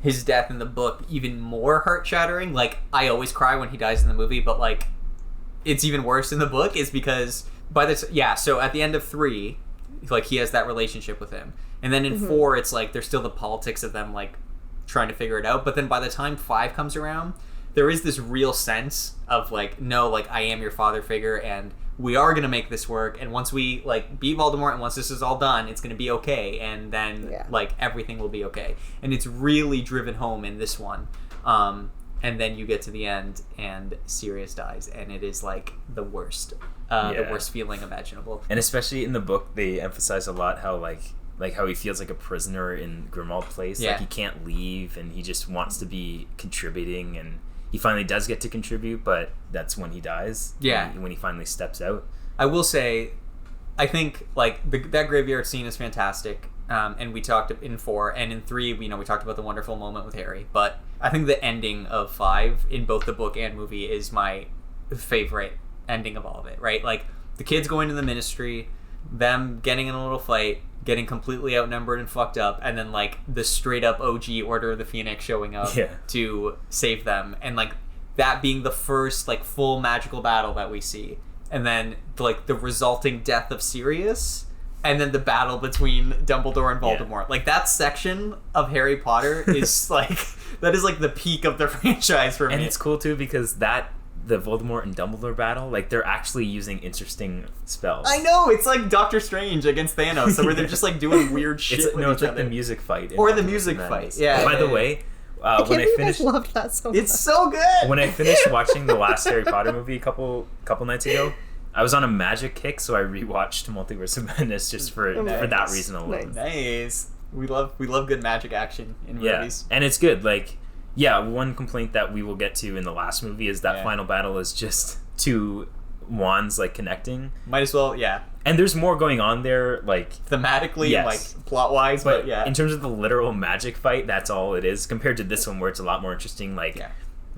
his death in the book even more heart-shattering. Like, I always cry when he dies in the movie, but, like, it's even worse in the book is because so at the end of 3, like, he has that relationship with him. And then in 4, it's like, there's still the politics of them, like, trying to figure it out. But then by the time 5 comes around, there is this real sense of like, no, like I am your father figure, and we are gonna make this work. And once we like beat Voldemort, and once this is all done, it's gonna be okay. And then like everything will be okay. And it's really driven home in this one. And then you get to the end, and Sirius dies, and it is like the worst feeling imaginable. And especially in the book, they emphasize a lot how like how he feels like a prisoner in Grimmauld Place. Like he can't leave, and he just wants to be contributing, and he finally does get to contribute, but that's when he dies. Yeah. When he finally steps out. I will say, I think, like, that graveyard scene is fantastic. And we talked in 4, and in 3, we talked about the wonderful moment with Harry. But I think the ending of 5, in both the book and movie, is my favorite ending of all of it, right? Like, the kids going to the Ministry, them getting in a little fight, getting completely outnumbered and fucked up, and then like the straight up OG Order of the Phoenix showing up to save them, and like that being the first like full magical battle that we see, and then like the resulting death of Sirius, and then the battle between Dumbledore and Voldemort. Like that section of Harry Potter is like that is like the peak of the franchise for me. And it's cool too because the Voldemort and Dumbledore battle, like they're actually using interesting spells. I know, it's like Doctor Strange against Thanos, so where they're just like doing weird shit with each it's like other. The music fight. Or the music fight, yeah. By the way, when I finished, you guys loved that so much. It's so good. When I finished watching the last Harry Potter movie a couple nights ago, I was on a magic kick, so I rewatched Multiverse of Madness just for that reason alone. Nice. We love good magic action in movies. And it's good. Like, yeah, one complaint that we will get to in the last movie is that final battle is just two wands like connecting. Might as well, yeah. And there's more going on there, like thematically, like plot wise, but yeah. In terms of the literal magic fight, that's all it is compared to this one where it's a lot more interesting. Like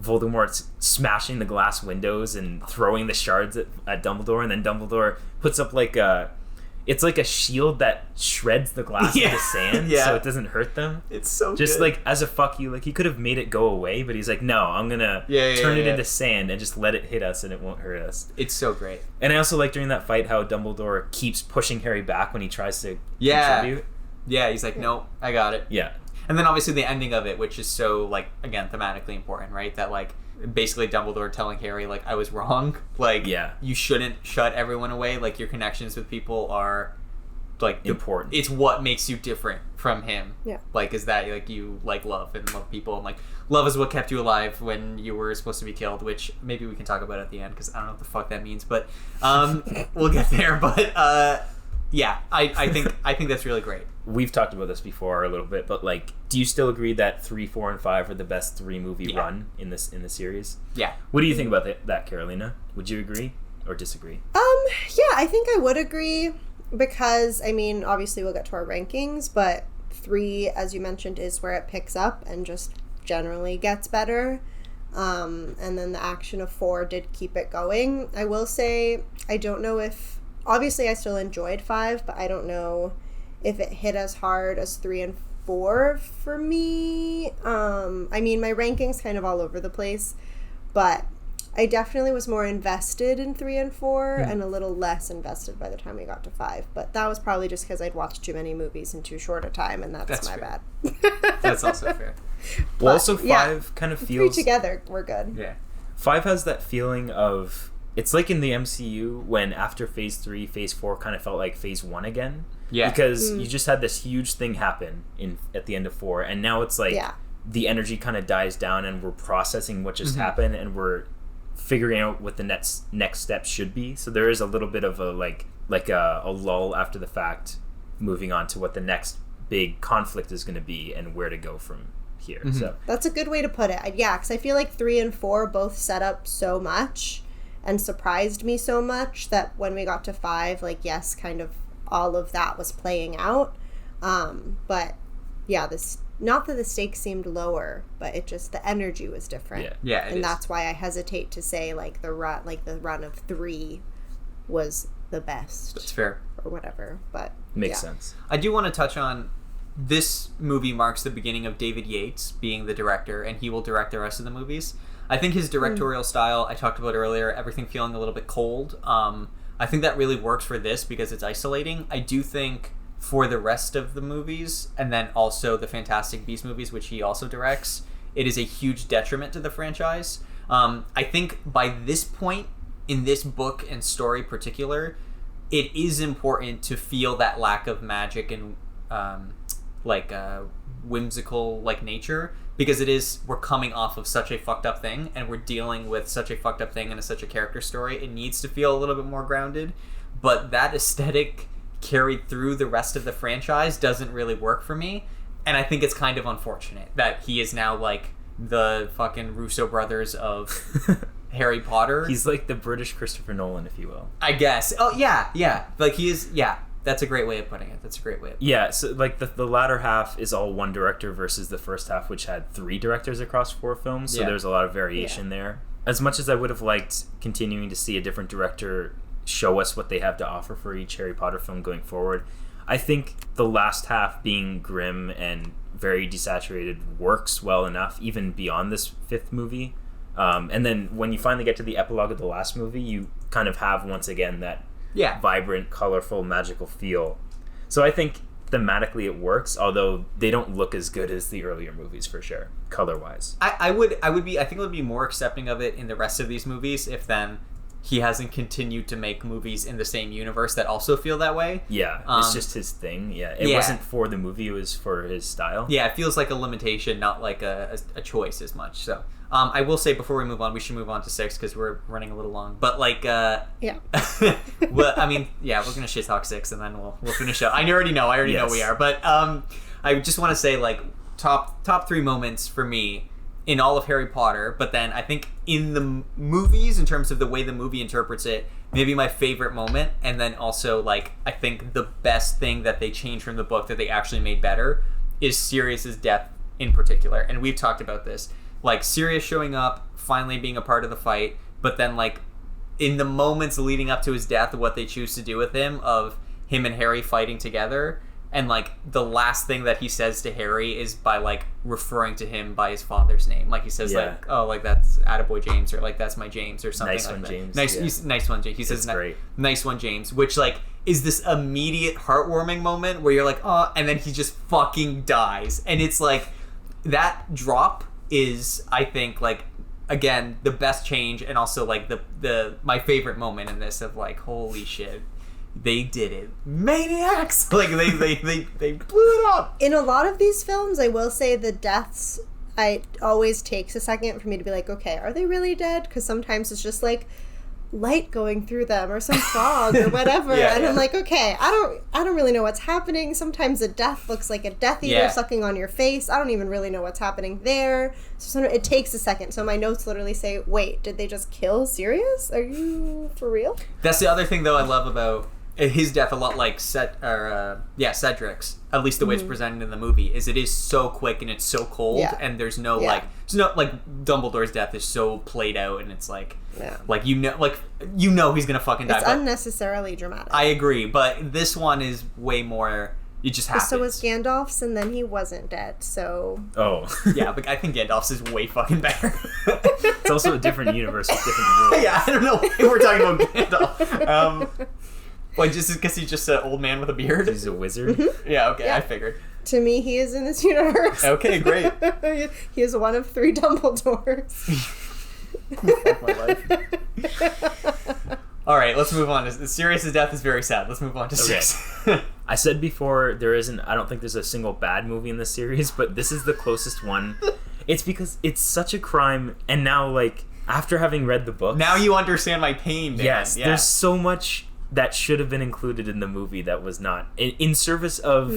Voldemort's smashing the glass windows and throwing the shards at Dumbledore, and then Dumbledore puts up like it's like a shield that shreds the glass into sand so it doesn't hurt them. It's so just good. Like as a fuck you, like he could have made it go away, but he's like, no, I'm gonna turn it into sand and just let it hit us and it won't hurt us. It's so great. And I also like during that fight how Dumbledore keeps pushing Harry back when he tries to contribute. Yeah, he's like, nope, I got it. Yeah. And then obviously the ending of it, which is so like again thematically important, right? That like basically Dumbledore telling Harry like I was wrong, like you shouldn't shut everyone away, like your connections with people are like important. It's what makes you different from him. Yeah. Like is that like you like love and love people, and like love is what kept you alive when you were supposed to be killed, which maybe we can talk about at the end because I don't know what the fuck that means, but we'll get there. But yeah, I think that's really great. We've talked about this before a little bit, but like, do you still agree that 3, 4, and 5 are the best 3-movie run in the series? Yeah. What do you think about that, Carolina? Would you agree or disagree? Yeah, I think I would agree because I mean, obviously we'll get to our rankings, but 3, as you mentioned, is where it picks up and just generally gets better. And then the action of 4 did keep it going. I will say, I don't know if obviously I still enjoyed 5, but I don't know if it hit as hard as 3 and 4 for me. I mean, my ranking's kind of all over the place, but I definitely was more invested in 3 and 4 and a little less invested by the time we got to 5. But that was probably just because I'd watched too many movies in too short a time, and that's my fair. bad. That's also fair. Well, also 5 kind of feels... 3 together, we're good. Yeah. 5 has that feeling of... It's like in the MCU when after Phase 3, Phase 4 kind of felt like Phase 1 again. Yeah. Because you just had this huge thing happen at the end of 4, and now it's like the energy kind of dies down and we're processing what just happened and we're figuring out what the next step should be. So there is a little bit of a like a lull after the fact, moving on to what the next big conflict is going to be and where to go from here. So that's a good way to put it. Yeah, because I feel like 3 and 4 both set up so much and surprised me so much that when we got to 5, like, yes, kind of all of that was playing out. But yeah, not that the stakes seemed lower, but it just, the energy was different. Yeah, and that's why I hesitate to say like the run of 3 was the best. That's fair. Or whatever, but makes sense. I do want to touch on this movie marks the beginning of David Yates being the director, and he will direct the rest of the movies. I think his directorial style, I talked about earlier, everything feeling a little bit cold. I think that really works for this because it's isolating. I do think for the rest of the movies, and then also the Fantastic Beasts movies, which he also directs, it is a huge detriment to the franchise. I think by this point, in this book and story particular, it is important to feel that lack of magic and whimsical nature, because we're coming off of such a fucked up thing and we're dealing with such a fucked up thing and such a character story. It needs to feel a little bit more grounded, but that aesthetic carried through the rest of the franchise doesn't really work for me, and I think it's kind of unfortunate that he is now like the fucking Russo brothers of Harry Potter. He's like the British Christopher Nolan, if you will, I guess. Oh yeah, like he is. That's a great way of putting it. Yeah, so like the latter half is all one director versus the first half, which had 3 directors across 4 films. So there's a lot of variation there. As much as I would have liked continuing to see a different director show us what they have to offer for each Harry Potter film going forward. I think the last half being grim and very desaturated works well enough, even beyond this fifth movie. And then when you finally get to the epilogue of the last movie, you kind of have once again that vibrant, colorful, magical feel. So I think thematically it works, although they don't look as good as the earlier movies for sure, color-wise. I think I would be more accepting of it in the rest of these movies if then he hasn't continued to make movies in the same universe that also feel that way. Yeah, it's just his thing. Yeah, it wasn't for the movie; it was for his style. Yeah, it feels like a limitation, not like a choice as much. So, I will say before we move on, we should move on to 6 because we're running a little long. But like, well, I mean, yeah, we're gonna shit talk 6 and then we'll finish up. I already know we are. But I just want to say like top 3 moments for me in all of Harry Potter, but then I think in the movies, in terms of the way the movie interprets it, maybe my favorite moment, and then also, like, I think the best thing that they changed from the book that they actually made better is Sirius's death in particular. And we've talked about this. Like, Sirius showing up, finally being a part of the fight, but then, like, in the moments leading up to his death, what they choose to do with him, of him and Harry fighting together, and, like, the last thing that he says to Harry is by, like, referring to him by his father's name. Like, he says, like, oh, like, that's Attaboy James, or, like, that's my James, or something nice like one, that. James. Nice one, James. He says, great. Nice one, James, which, like, is this immediate heartwarming moment where you're like, oh, and then he just fucking dies. And it's, like, that drop is, I think, like, again, the best change, and also, like, the my favorite moment in this of, like, holy shit. They did it. Maniacs! Like, they blew it up. In a lot of these films, I will say the deaths, it always takes a second for me to be like, okay, are they really dead? Because sometimes it's just, like, light going through them, or some fog, or whatever. I'm like, okay, I don't really know what's happening. Sometimes a death looks like a Death Eater sucking on your face. I don't even really know what's happening there. So it takes a second. So my notes literally say, wait, did they just kill Sirius? Are you for real? That's the other thing, though, I love about his death, a lot like Cedric's, at least the way it's presented in the movie, is it is so quick and it's so cold, and there's no like Dumbledore's death is so played out, and it's like you know he's gonna fucking die. It's unnecessarily dramatic. I agree, but this one is way more. It just happens. So was Gandalf's, and then he wasn't dead. So yeah, but I think Gandalf's is way fucking better. It's also a different universe with different rules. Yeah, I don't know why we're talking about Gandalf. Like, just because he's just an old man with a beard? He's a wizard? Mm-hmm. Yeah, okay, I figured. To me, he is in this universe. Okay, great. He is one of 3 Dumbledores. My life. All right, let's move on. Sirius's death is very sad. Let's move on to 6. I said before, I don't think there's a single bad movie in this series, but this is the closest one. It's because it's such a crime, and now, like, after having read the book... Now you understand my pain, man. Yes, there's so much that should have been included in the movie that was not. In service of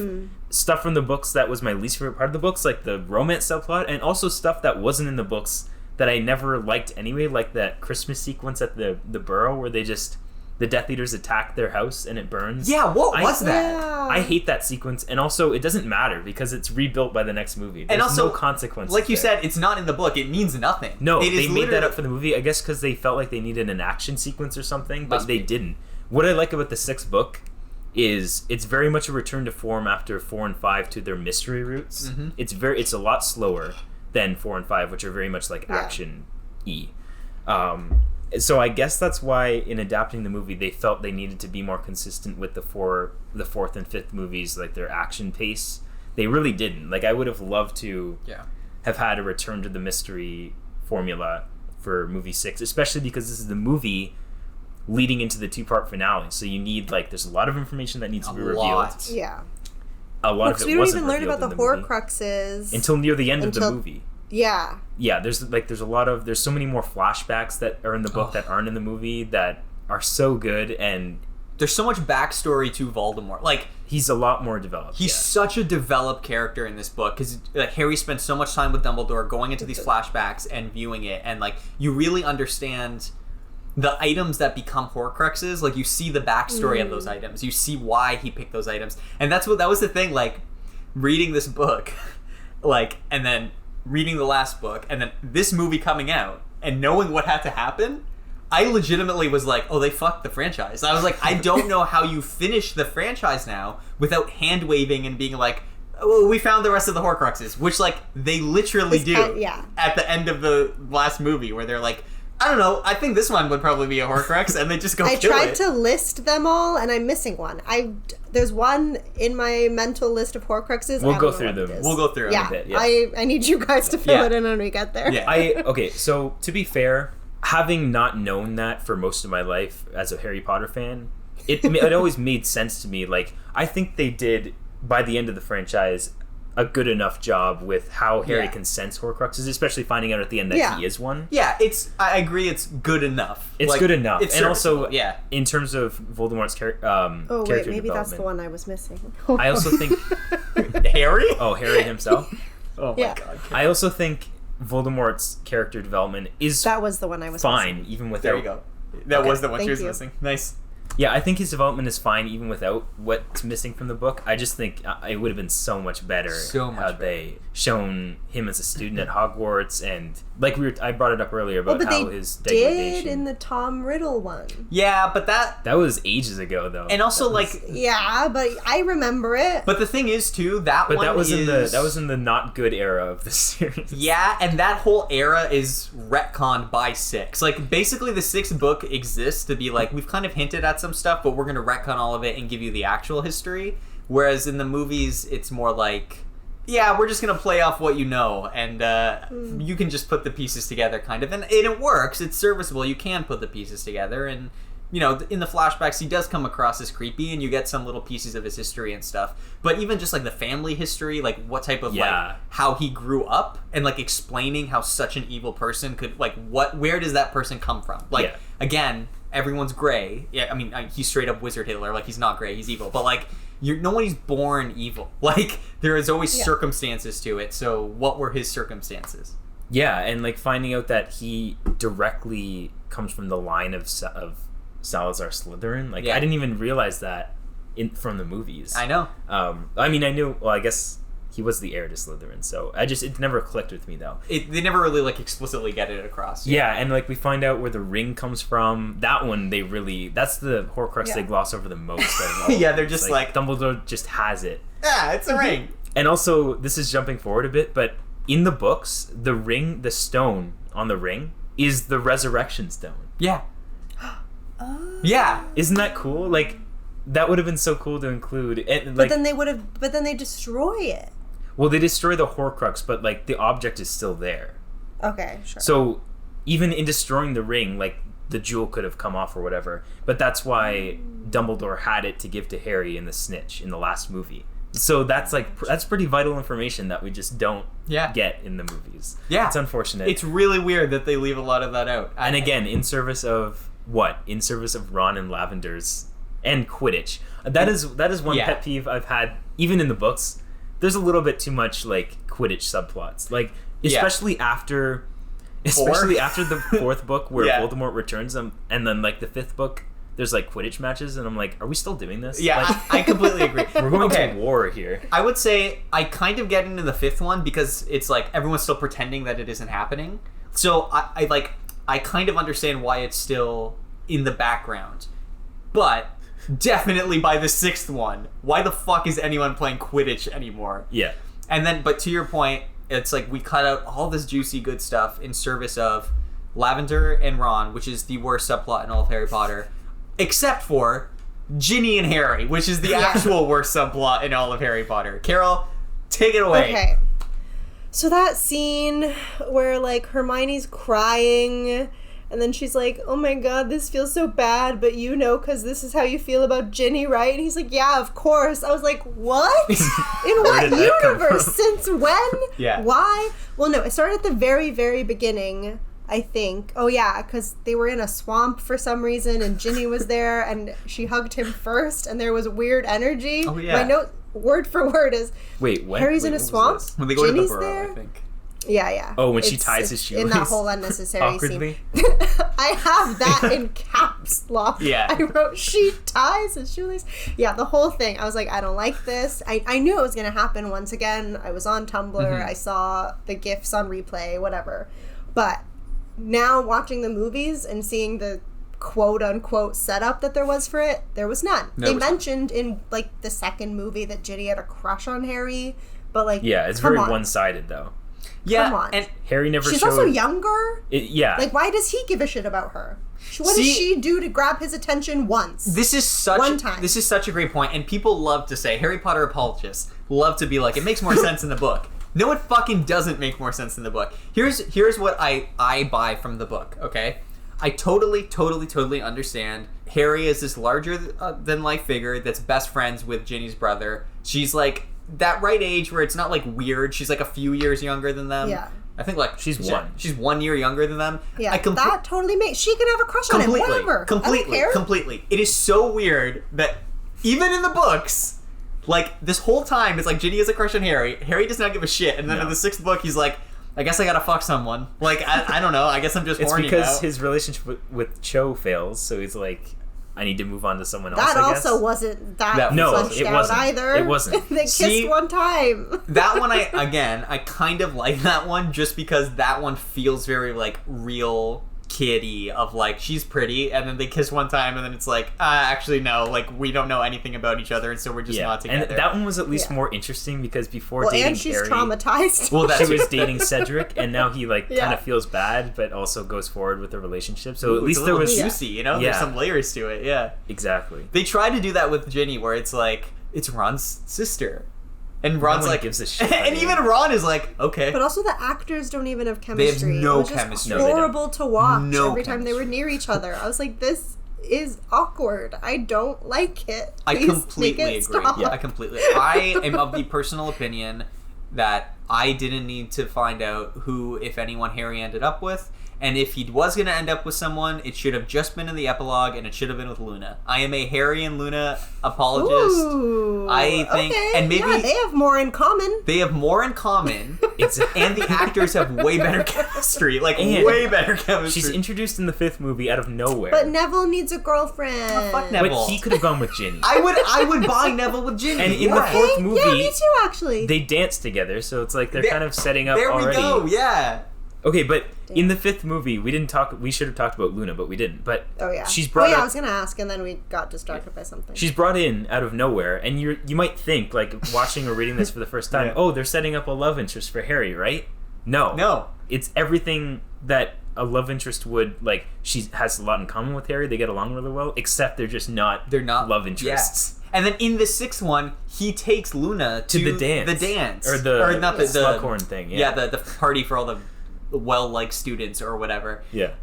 stuff from the books that was my least favorite part of the books, like the romance subplot, and also stuff that wasn't in the books that I never liked anyway, like that Christmas sequence at the Burrow where the Death Eaters attack their house and it burns. Yeah, what was that? Yeah. I hate that sequence, and also it doesn't matter because it's rebuilt by the next movie. There's and also, no consequence. Like you said, it's not in the book. It means nothing. No, they made that up for the movie, I guess because they felt like they needed an action sequence or something, but they didn't. What I like about the 6th book is it's very much a return to form after 4 and 5 to their mystery roots. Mm-hmm. It's a lot slower than 4 and 5, which are very much like action-y. So I guess that's why in adapting the movie they felt they needed to be more consistent with the 4th and 5th movies, like their action pace. They really didn't. Like, I would have loved to have had a return to the mystery formula for movie 6, especially because this is the movie leading into the 2-part finale. So you need, like, there's a lot of information that needs to be revealed. Yeah. A lot of it wasn't revealed. We don't even learn about the Horcruxes until near the end of the movie. Yeah. Yeah, there's so many more flashbacks that are in the book that aren't in the movie that are so good, and there's so much backstory to Voldemort. Like, he's a lot more developed. He's such a developed character in this book because Harry spends so much time with Dumbledore going into these flashbacks and viewing it, and like you really understand the items that become Horcruxes. Like, you see the backstory of those items. You see why he picked those items. And that was the thing, like, reading this book, like, and then reading the last book, and then this movie coming out, and knowing what had to happen, I legitimately was like, oh, they fucked the franchise. I was like, I don't know how you finish the franchise now without hand waving and being like, oh, we found the rest of the Horcruxes, which like they literally do at the end of the last movie, where they're like, I don't know, I think this one would probably be a Horcrux, and they just go kill it. I tried to list them all, and I'm missing one. There's one in my mental list of Horcruxes. We'll go through them. We'll go through them a bit, yes. I need you guys to fill it in when we get there. Yeah. Okay, so to be fair, having not known that for most of my life as a Harry Potter fan, it always made sense to me. Like, I think they did, by the end of the franchise, a good enough job with how Harry can sense Horcruxes, especially finding out at the end that he is one. Yeah, I agree, it's good enough. It's like, good enough. It's and also, yeah, in terms of Voldemort's character maybe development, that's the one I was missing. I also think... Harry? Oh, Harry himself? Oh my god. I also think Voldemort's character development is... That was the one I was fine, missing. even without... There you go. That was the one she was missing. Nice. Yeah, I think his development is fine even without what's missing from the book. I just think it would have been so much better had they shown him as a student at Hogwarts, and like I brought it up earlier about how his degradation. Did in the Tom Riddle one. Yeah, but that was ages ago though. And also but I remember it. But the thing is too, that was in the not good era of the series. Yeah, and that whole era is retconned by 6. Like basically the 6th book exists to be like, we've kind of hinted at some stuff, but we're going to retcon all of it and give you the actual history. Whereas in the movies, it's more like, yeah, we're just going to play off what you know, and you can just put the pieces together, kind of. And it works. It's serviceable. You can put the pieces together. And, you know, in the flashbacks, he does come across as creepy, and you get some little pieces of his history and stuff. But even just, like, the family history, like, what type of, like, how he grew up, and, like, explaining how such an evil person could, like, where does that person come from? Like, again... Everyone's gray. Yeah, I mean, he's straight up Wizard Hitler. Like, he's not gray, he's evil. But, like, nobody's born evil. Like, there is always circumstances to it. So, what were his circumstances? Yeah, and, like, finding out that he directly comes from the line of Salazar Slytherin. Like, I didn't even realize that from the movies. I know. I mean, I knew... Well, I guess... He was the heir to Slytherin, so it never clicked with me though. They never really like explicitly get it across. Yeah, and like we find out where the ring comes from. That one that's the Horcrux they gloss over the most. Yeah, they're just like Dumbledore just has it. Yeah, it's a ring. And also, this is jumping forward a bit, but in the books, the ring, the stone on the ring, is the resurrection stone. Yeah. Oh. Yeah. Isn't that cool? Like, that would have been so cool to include. And, like, but then they destroy it. Well, they destroy the Horcrux, but, like, the object is still there. Okay, sure. So, even in destroying the ring, like, the jewel could have come off or whatever. But that's why Dumbledore had it to give to Harry in the Snitch in the last movie. So that's pretty vital information that we just don't get in the movies. Yeah. It's unfortunate. It's really weird that they leave a lot of that out. And again, in service of what? In service of Ron and Lavender's... And Quidditch. That is one pet peeve I've had, even in the books. There's a little bit too much like Quidditch subplots, like especially after the 4th book where Voldemort returns them, and then like the 5th book there's like Quidditch matches, and I'm like, are we still doing this? Yeah, like, I completely agree. We're going to war here. I would say I kind of get into the 5th one because it's like everyone's still pretending that it isn't happening. So I kind of understand why it's still in the background, but. Definitely by the 6th one. Why the fuck is anyone playing Quidditch anymore? Yeah. And then, but to your point, it's like we cut out all this juicy good stuff in service of Lavender and Ron, which is the worst subplot in all of Harry Potter, except for Ginny and Harry, which is the actual worst subplot in all of Harry Potter. Carol, take it away. Okay. So that scene where like Hermione's crying... And then she's like, oh my god, this feels so bad, but you know, because this is how you feel about Ginny, right? And he's like, yeah, of course. I was like, what? In what universe? Since when? Yeah. Why? Well, no, it started at the very, very beginning, I think. Oh, yeah, because they were in a swamp for some reason, and Ginny was there, and she hugged him first, and there was weird energy. Oh, yeah. My note, word for word, is Harry's in a swamp, when they go Ginny's to the burrow, there. I think. Yeah. Oh, when she ties his shoelace. In that whole unnecessary scene. I have that in caps lock. Yeah. I wrote, she ties his shoelace. Yeah, the whole thing. I was like, I don't like this. I knew it was going to happen once again. I was on Tumblr. I saw the GIFs on replay, whatever. But now watching the movies and seeing the quote-unquote setup that there was for it, there was none. They mentioned in, like, the second movie that Ginny had a crush on Harry, but, like, yeah, it's very one-sided, though. Yeah, come on. And Harry never She's showed... also younger. Yeah. Like, why does he give a shit about her? What does she do to grab his attention once? This is such a great point, and people love to say, Harry Potter apologists love to be like, it makes more sense in the book. No, it fucking doesn't make more sense in the book. Here's what I buy from the book, okay? I totally understand Harry is this larger-than-life figure that's best friends with Ginny's brother. She's, like, that right age where it's not, like, weird. She's, like, a few years younger than them. Yeah. I think, like, she's 1 year younger than them. Yeah, that totally makes... She can have a crush on him, whatever. Completely. It is so weird that even in the books, like, this whole time, it's like Ginny has a crush on Harry. Harry does not give a shit. And then in the 6th book, he's like, I guess I gotta fuck someone. Like, I don't know. I guess I'm just horny now. It's because his relationship with Cho fails, so he's like, I need to move on to someone else, That I guess. also wasn't that fleshed out either. It wasn't. They kissed one time. That one, I kind of like that one just because that one feels very, like, real kiddie of, like, she's pretty, and then they kiss one time, and then it's like, actually, no, like, we don't know anything about each other, and so we're just not together. And that one was at least more interesting because before dating Harry... and she's traumatized. Well, she was dating Cedric, and now he, like, kind of feels bad, but also goes forward with the relationship. So at least there was... juicy, you know? There's some layers to it, yeah. Exactly. They tried to do that with Ginny, where it's like, it's Ron's sister. And Ron's like, gives a shit. And even Ron is like, okay. But also the actors don't even have chemistry. They have no it was just chemistry. horrible to watch every time they were near each other. I was like, this is awkward. I don't like it. I Please completely agree. Stop. Yeah, I am of the personal opinion that I didn't need to find out who, if anyone, Harry ended up with. And if he was going to end up with someone, it should have just been in the epilogue, and it should have been with Luna. I am a Harry and Luna apologist. Ooh, I think, and maybe they have more in common. They have more in common, and the actors have way better chemistry, way better chemistry. She's introduced in the 5th movie out of nowhere. But Neville needs a girlfriend. Oh, fuck Neville. But he could have gone with Ginny. I would buy Neville with Ginny. And in the 4th movie, yeah, me too, actually. They dance together, so it's like they're kind of setting up already. There we go. Yeah. Okay, but in the 5th movie, we should have talked about Luna, but we didn't. But she's brought I was going to ask, and then we got distracted by something. She's brought in out of nowhere, and you might think, like, watching or reading this for the first time, oh, they're setting up a love interest for Harry, right? No. It's everything that a love interest would, like, she has a lot in common with Harry, they get along really well, except they're not love interests. Yeah. And then in the 6th one, he takes Luna to the dance. Or not the Slughorn thing. Yeah, the party for all the well-liked students or whatever. Yeah.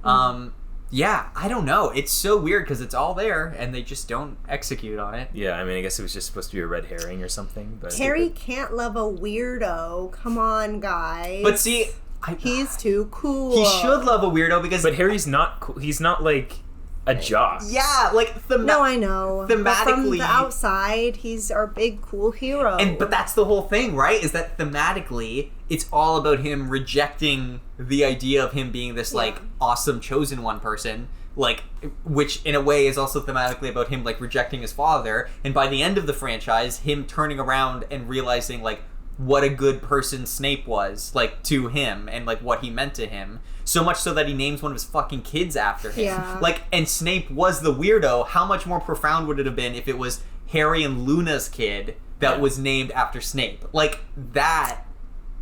Yeah, I don't know. It's so weird because it's all there and they just don't execute on it. Yeah, I mean, I guess it was just supposed to be a red herring or something. But Harry can't love a weirdo. Come on, guys. But see, he's too cool. He should love a weirdo because... But Harry's not cool. He's not, like, a jock. Yeah, like... No, I know. Thematically... But from the outside, he's our big, cool hero. But that's the whole thing, right? Is that thematically, it's all about him rejecting the idea of him being this, like, awesome chosen one person. Like, which in a way is also thematically about him, like, rejecting his father. And by the end of the franchise, him turning around and realizing, like, what a good person Snape was, like, to him and, like, what he meant to him. So much so that he names one of his fucking kids after him. Yeah. Like, and Snape was the weirdo. How much more profound would it have been if it was Harry and Luna's kid that was named after Snape? Like, that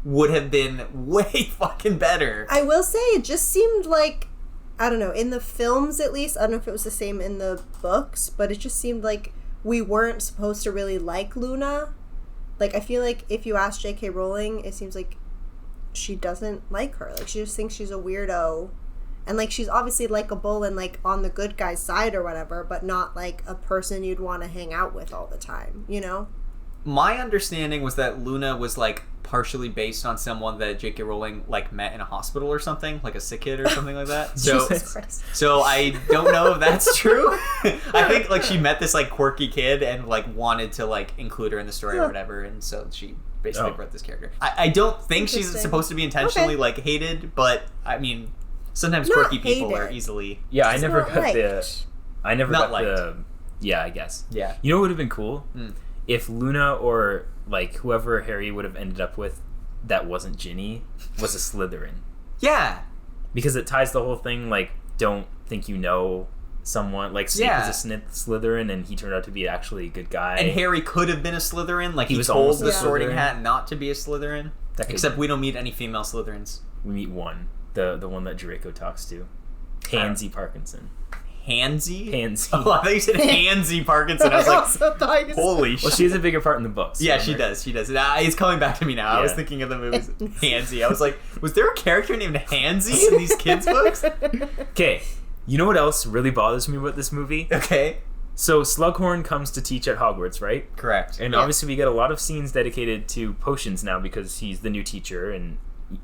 would have been way fucking better. I will say, it just seemed like, I don't know, in the films at least, I don't know if it was the same in the books, but it just seemed like we weren't supposed to really like Luna. Like, I feel like if you ask J.K. Rowling, it seems like she doesn't like her. Like, she just thinks she's a weirdo. And, like, she's obviously likable and, like, on the good guy's side or whatever, but not, like, a person you'd want to hang out with all the time, you know? My understanding was that Luna was, like, partially based on someone that J.K. Rowling, like, met in a hospital or something, like a sick kid or something like that. So, Jesus Christ. So I don't know if that's true. I think, like, she met this, like, quirky kid and, like, wanted to, like, include her in the story or whatever, and so she basically wrote this character. I don't think she's supposed to be intentionally, like, hated, but, I mean, sometimes Not quirky people hated. are easily... Yeah, I She's never not got liked. the... Yeah, I guess. Yeah. You know what would have been cool? If Luna or, like, whoever Harry would have ended up with that wasn't Ginny was a Slytherin. Yeah. because it ties the whole thing, like, don't think you know someone. Like, Snape was a Slytherin, and he turned out to be actually a good guy. And Harry could have been a Slytherin. Like, he was told almost the a Sorting Slytherin. Hat not to be a Slytherin. Except we don't meet any female Slytherins. We meet one, the one that Draco talks to, Pansy Parkinson. Pansy? Pansy. Oh, I thought you said Pansy Parkinson. I was like, holy shit. Well, she has a bigger part in the books. Yeah, remember? she does. It's coming back to me now. I was thinking of the movies. Hansy. I was like, was there a character named Hansy in these kids' books? Okay, you know what else really bothers me about this movie? Okay. So Slughorn comes to teach at Hogwarts, right? Correct. And obviously we get a lot of scenes dedicated to potions now because he's the new teacher, and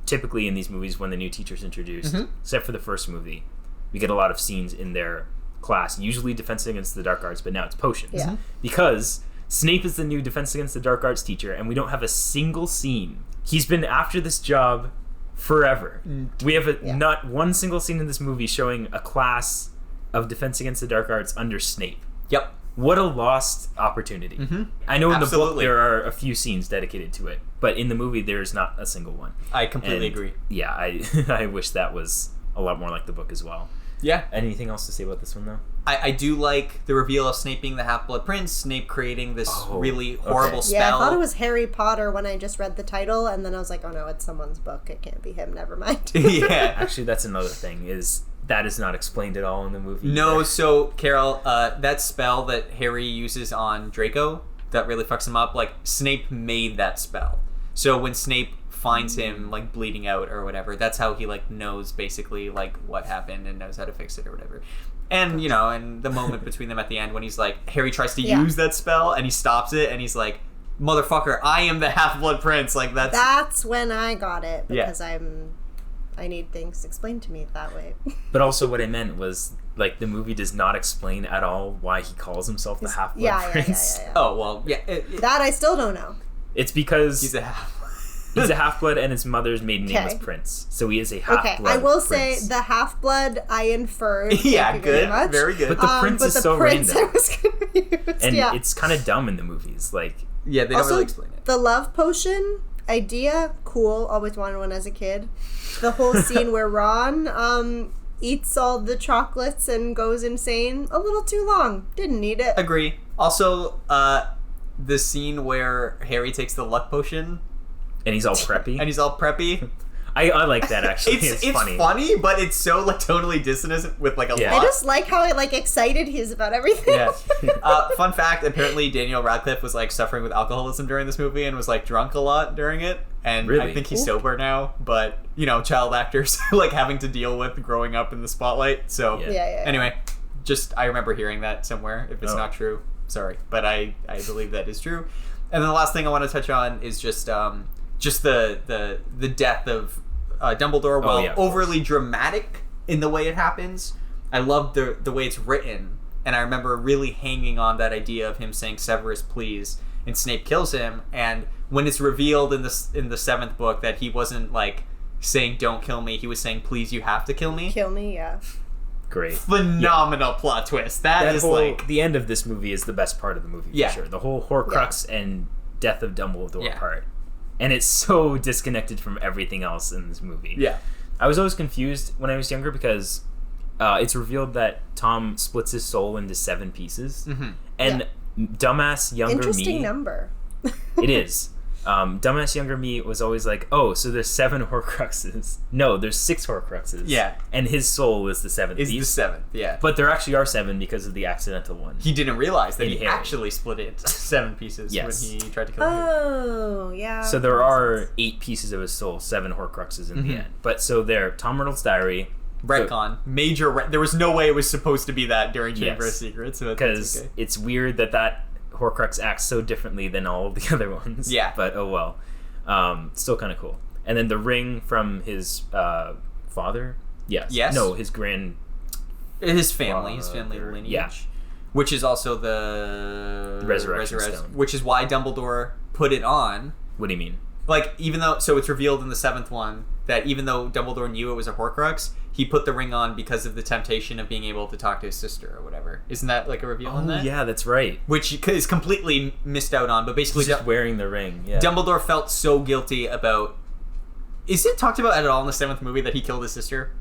typically in these movies when the new teacher's introduced, except for the first movie, we get a lot of scenes in their class, usually Defense Against the Dark Arts, but now it's potions. Yeah. Because Snape is the new Defense Against the Dark Arts teacher, and we don't have a single scene. He's been after this job forever. We have not one single scene in this movie showing a class of Defense Against the Dark Arts under Snape. Yep. What a lost opportunity. I know in the book there are a few scenes dedicated to it, but in the movie there's not a single one. I completely agree. Yeah, I wish that was a lot more like the book as well. Yeah. Anything else to say about this one, though? I do like the reveal of Snape being the Half-Blood Prince, Snape creating this really horrible spell. Yeah, I thought it was Harry Potter when I just read the title, and then I was like, oh no, it's someone's book. It can't be him. Never mind. Yeah. Actually, that's another thing, is that is not explained at all in the movie. No, either. so, Carol, that spell that Harry uses on Draco that really fucks him up, like, Snape made that spell. So when Snape finds him, like, bleeding out or whatever, that's how he, like, knows basically, like, what happened and knows how to fix it or whatever. And, you know, and the moment between them at the end when he's like, Harry tries to use that spell and he stops it and he's like, motherfucker, I am the Half-Blood Prince. Like, that's when I got it, because I need things explained to me that way. But also what I meant was, like, the movie does not explain at all why he calls himself the Half-Blood Prince. Yeah. Oh, well, yeah. That I still don't know. It's because He's a half. He's a half-blood and his mother's maiden name was Prince. So he is a half-blood I will prince. say the half-blood I inferred. Yeah, Thank you very much. Very good. But the prince is so prince random. I was confused. And it's kind of dumb in the movies. Like, Yeah, they don't also, really explain it. the love potion idea, cool. Always wanted one as a kid. The whole scene where Ron eats all the chocolates and goes insane, a little too long. Didn't need it. Agree. Also, the scene where Harry takes the luck potion and he's all preppy. and he's all preppy. I like that, actually. It's funny. but it's so, like, totally dissonant with, like, a lot. I just like how, like, excited he is about everything. Yeah. Fun fact, apparently Daniel Radcliffe was, like, suffering with alcoholism during this movie and was, like, drunk a lot during it. And Really? I think he's sober now, but, you know, child actors, like, having to deal with growing up in the spotlight. So, Yeah. Anyway, I remember hearing that somewhere. If it's not true, sorry. But I believe that is true. And then the last thing I want to touch on is just the death of Dumbledore. While overly dramatic in the way it happens, I love the way it's written. And I remember really hanging on that idea of him saying Severus, please, and Snape kills him. And when it's revealed in the seventh book that he wasn't, like, saying don't kill me, he was saying please, you have to kill me. Kill me, yeah. Great. Phenomenal plot twist. That is like the end of this movie is the best part of the movie, for sure. The whole Horcrux and death of Dumbledore part. And it's so disconnected from everything else in this movie. Yeah. I was always confused when I was younger because it's revealed that Tom splits his soul into 7 pieces. Mm-hmm. And dumbass younger Interesting me... number. It is. Dumbass younger me was always like, oh, so there's 7 Horcruxes. No, there's 6 Horcruxes. Yeah. And his soul is the 7th piece. Is the 7th, yeah. But there actually are 7 because of the accidental one. He didn't realize that he Harry. actually split it 7 pieces when he tried to kill him. Oh, yeah. So there are 8 pieces of his soul, 7 Horcruxes in the end. But so there, Tom Riddle's diary. Retcon. There was no way it was supposed to be that during Chamber of Secrets. Because it's weird that Horcrux acts so differently than all of the other ones. Yeah. But oh well. Still kind of cool. And then the ring from his father? Yes. No, his family lineage. Yeah. Which is also the Resurrection Stone. Which is why Dumbledore put it on. What do you mean? Like, even though... So it's revealed in the 7th one that even though Dumbledore knew it was a Horcrux, he put the ring on because of the temptation of being able to talk to his sister or whatever. Isn't that, like, a reveal on that? Yeah, that's right. Which is completely missed out on, but basically... He's just wearing the ring, yeah. Dumbledore felt so guilty about... Is it talked about at all in the 7th movie that he killed his sister?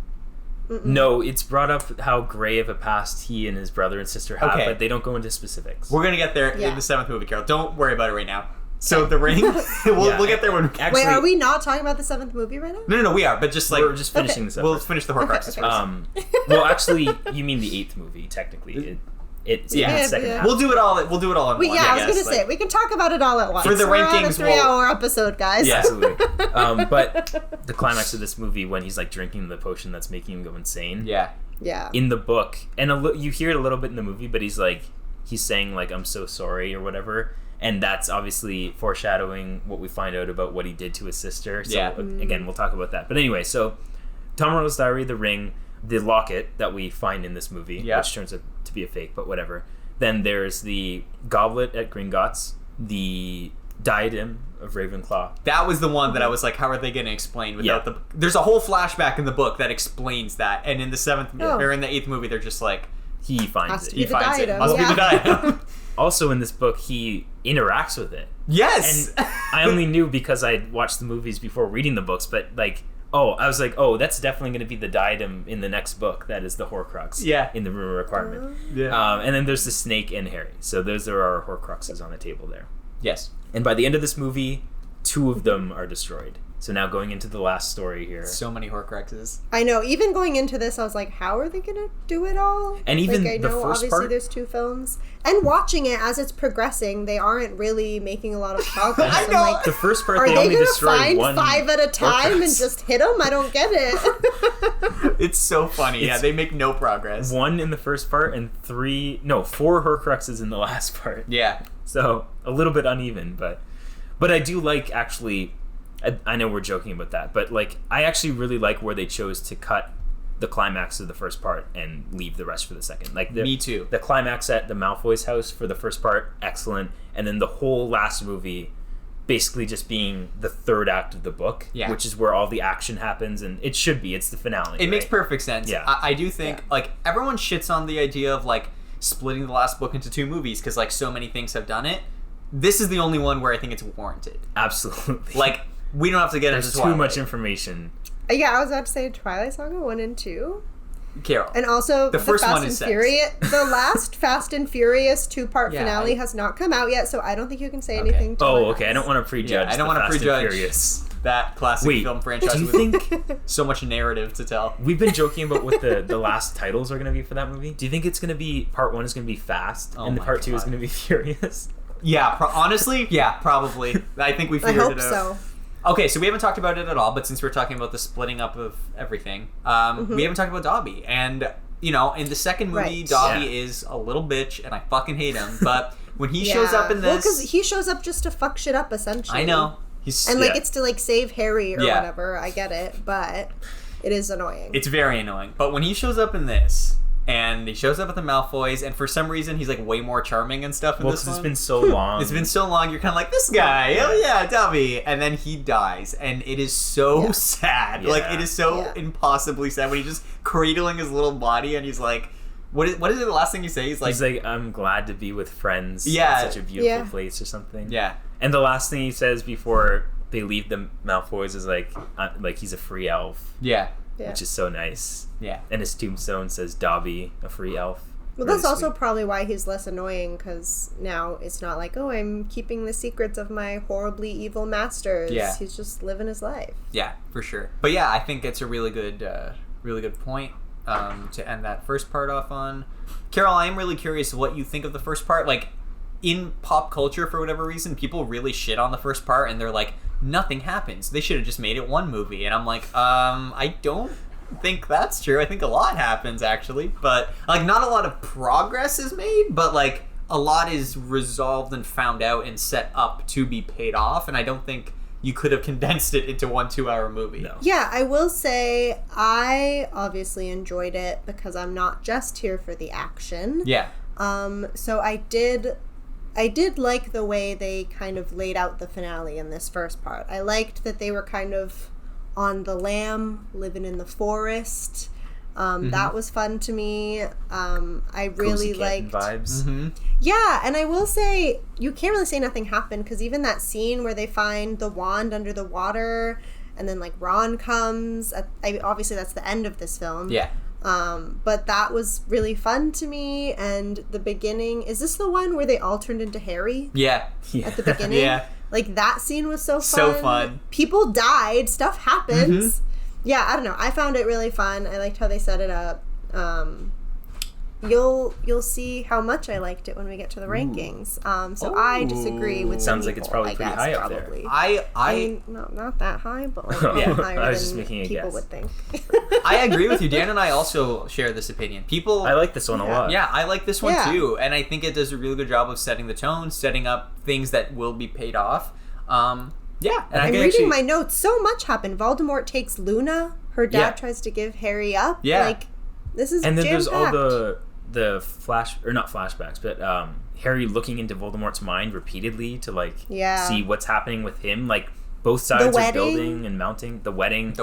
No, it's brought up how gray of a past he and his brother and sister have, Okay. but they don't go into specifics. We're gonna get there in the 7th movie, Carol. Don't worry about it right now. So the ring, we'll get there when. Actually, Wait, are we not talking about the 7th movie right now? No, we are. But just like we're just finishing this up. we'll finish the Horcruxes Okay. first. Well, actually, you mean the 8th movie? Technically, it's in the second half. We'll do it all. We'll do it all in one. I was guess. gonna say we can talk about it all at once. For the We're on a rankings, 3-hour episode, guys. Yeah. Absolutely. But the climax of this movie, when he's like drinking the potion that's making him go insane. Yeah. Yeah. In the book, and you hear it a little bit in the movie, but he's saying like, "I'm so sorry" or whatever, and that's obviously foreshadowing what we find out about what he did to his sister. So again, we'll talk about that. But anyway, so Tom Riddle's diary, the ring, the locket that we find in this movie, which turns out to be a fake, but whatever. Then there's the goblet at Gringotts, the diadem of Ravenclaw. That was the one that I was like, how are they going to explain without the... There's a whole flashback in the book that explains that, and in the 7th or in the 8th movie, they're just like... He finds it. He finds it. Diadem, Must be the diadem. Also in this book, he interacts with it. Yes! And I only knew because I watched the movies before reading the books, but I was like, that's definitely going to be the diadem in the next book. That is the Horcrux. Yeah. In the Room of Requirement. Yeah. And then there's the snake and Harry. So those are our Horcruxes on the table there. Yes. And by the end of this movie, 2 of them are destroyed. So now going into the last story here. So many Horcruxes. I know. Even going into this, I was like, how are they going to do it all? And even I the know first obviously part... there's 2 films. And watching it as it's progressing, they aren't really making a lot of progress. I know. I'm like, The first part, are they they only going to destroy find one 5 at a time and Horcrux. just hit them? I don't get it. It's so funny. They make no progress. 1 in the first part and 4 Horcruxes in the last part. Yeah. So a little bit uneven, but I do like actually. I know we're joking about that, but I actually really like where they chose to cut the climax of the first part and leave the rest for the second. Me too. The climax at the Malfoy's house for the first part, excellent, and then the whole last movie, basically just being the 3rd act of the book, which is where all the action happens, and it should be. It's the finale. It makes perfect sense. Yeah. I do think everyone shits on the idea of splitting the last book into 2 movies because so many things have done it. This is the only one where I think it's warranted. Absolutely. We don't have to get into There's too much information. Yeah, I was about to say Twilight Saga 1 and 2. Carol. And also the first Fast one and is Furious. The last Fast and Furious 2-part finale has not come out yet, so I don't think you can say anything. Okay. I don't want to prejudge. I don't want to prejudge Furious. that classic film franchise. Do you think so much narrative to tell? We've been joking about what the last titles are going to be for that movie. Do you think it's going to be part 1 is going to be Fast and part 2 is going to be Furious? Yeah, honestly, yeah, probably. I think we figured it out. I hope so. Okay, so we haven't talked about it at all, but since we're talking about the splitting up of everything, we haven't talked about Dobby. And, in the second movie, Dobby is a little bitch, and I fucking hate him. But when he shows up in this... Well, because he shows up just to fuck shit up, essentially. I know. It's to, save Harry or whatever. I get it, but it is annoying. It's very annoying. But when he shows up in this... And he shows up at the Malfoys, and for some reason he's way more charming and stuff in this one. It's been so long. It's been so long. You're kind of like, this guy, oh yeah, Dobby, and then he dies, and it is so sad. Yeah. It is so impossibly sad when he's just cradling his little body, and he's like, what is it? The last thing you say? He's like, I'm glad to be with friends. Yeah, in such a beautiful place or something. Yeah, and the last thing he says before they leave the Malfoys is like he's a free elf. Yeah. Which is so nice. Yeah. And his tombstone says Dobby, a free elf. Well, that's also probably why he's less annoying, because now it's not like, oh, I'm keeping the secrets of my horribly evil masters. Yeah. He's just living his life. Yeah, for sure. But yeah, I think it's a really good point to end that first part off on. Carol, I am really curious what you think of the first part. In pop culture, for whatever reason, people really shit on the first part, and they're like, nothing happens. They should have just made it one movie. And I'm like, I don't think that's true. I think a lot happens, actually. But, not a lot of progress is made, but, a lot is resolved and found out and set up to be paid off. And I don't think you could have condensed it into 1 2-hour movie. No. Yeah, I will say I obviously enjoyed it because I'm not just here for the action. Yeah. So I did like the way they kind of laid out the finale in this first part. I liked that they were kind of on the lam, living in the forest. That was fun to me. I really liked vibes. Mm-hmm. Yeah, and I will say you can't really say nothing happened, because even that scene where they find the wand under the water and then like Ron comes. Obviously, that's the end of this film. Yeah. But that was really fun to me. And the beginning, is this the one where they all turned into Harry? Yeah. At the beginning? Yeah. Like, that scene was so fun. So fun. People died. Stuff happens. Yeah, I don't know. I found it really fun. I liked how they set it up. You'll see how much I liked it when we get to the rankings. I disagree with sounds some like it's people, probably pretty high up there. I mean, not that high, but like Yeah, higher I was than just making a people guess. would think. I agree with you. Dan and I also share this opinion. People I like this one a lot. Yeah, I like this one Yeah. too, and I think it does a really good job of setting the tone, setting up things that will be paid off. Yeah, and I'm I can reading actually, my notes. So much happened. Voldemort takes Luna. Her dad Yeah. tries to give Harry up. Yeah. Like, this is And then there's all jam-packed. the not flashbacks, but Harry looking into Voldemort's mind repeatedly to like see what's happening with him. Like both sides are building and mounting. The wedding.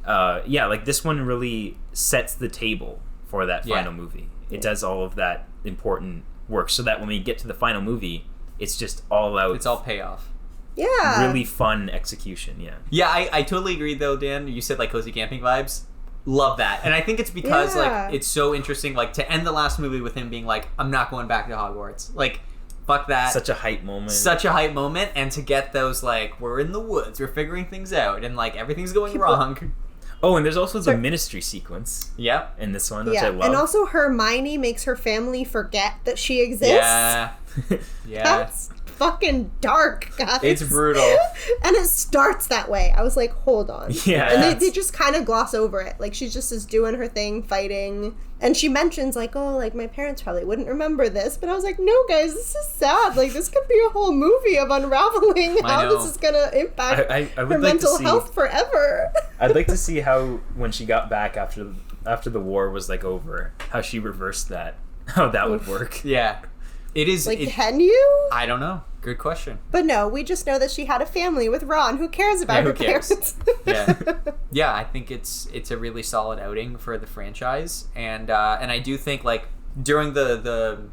Yeah, like this one really sets the table for that final movie. It does all of that important work so that when we get to the final movie, it's just all out. It's all payoff. Yeah. Really fun execution, yeah. Yeah, I totally agree though, Dan. You said like cozy camping vibes. Love that. And I think it's because like it's so interesting, like to end the last movie with him being like, I'm not going back to Hogwarts. Like, fuck that. Such a hype moment. And to get those like, we're in the woods, we're figuring things out, and like everything's going wrong. Oh, and there's also the ministry sequence. Yep. In this one, which I love. And also Hermione makes her family forget that she exists. Yeah. Yeah. That's fucking dark, guys. It's brutal. And it starts that way. I was like, hold on. Yeah. And they just kind of gloss over it. Like, she just is doing her thing, fighting. And she mentions, like, oh, like, my parents probably wouldn't remember this. But I was like, no, guys, this is sad. Like, this could be a whole movie of unraveling how this is going to impact I would her like mental to see, health forever. I'd like to see how, when she got back after the war was, like, over, how she reversed that. How that would work. Yeah. It is... Like, can you? I don't know. Good question. But no, we just know that she had a family with Ron. Who cares about her parents? Yeah, I think it's a really solid outing for the franchise, and I do think like during the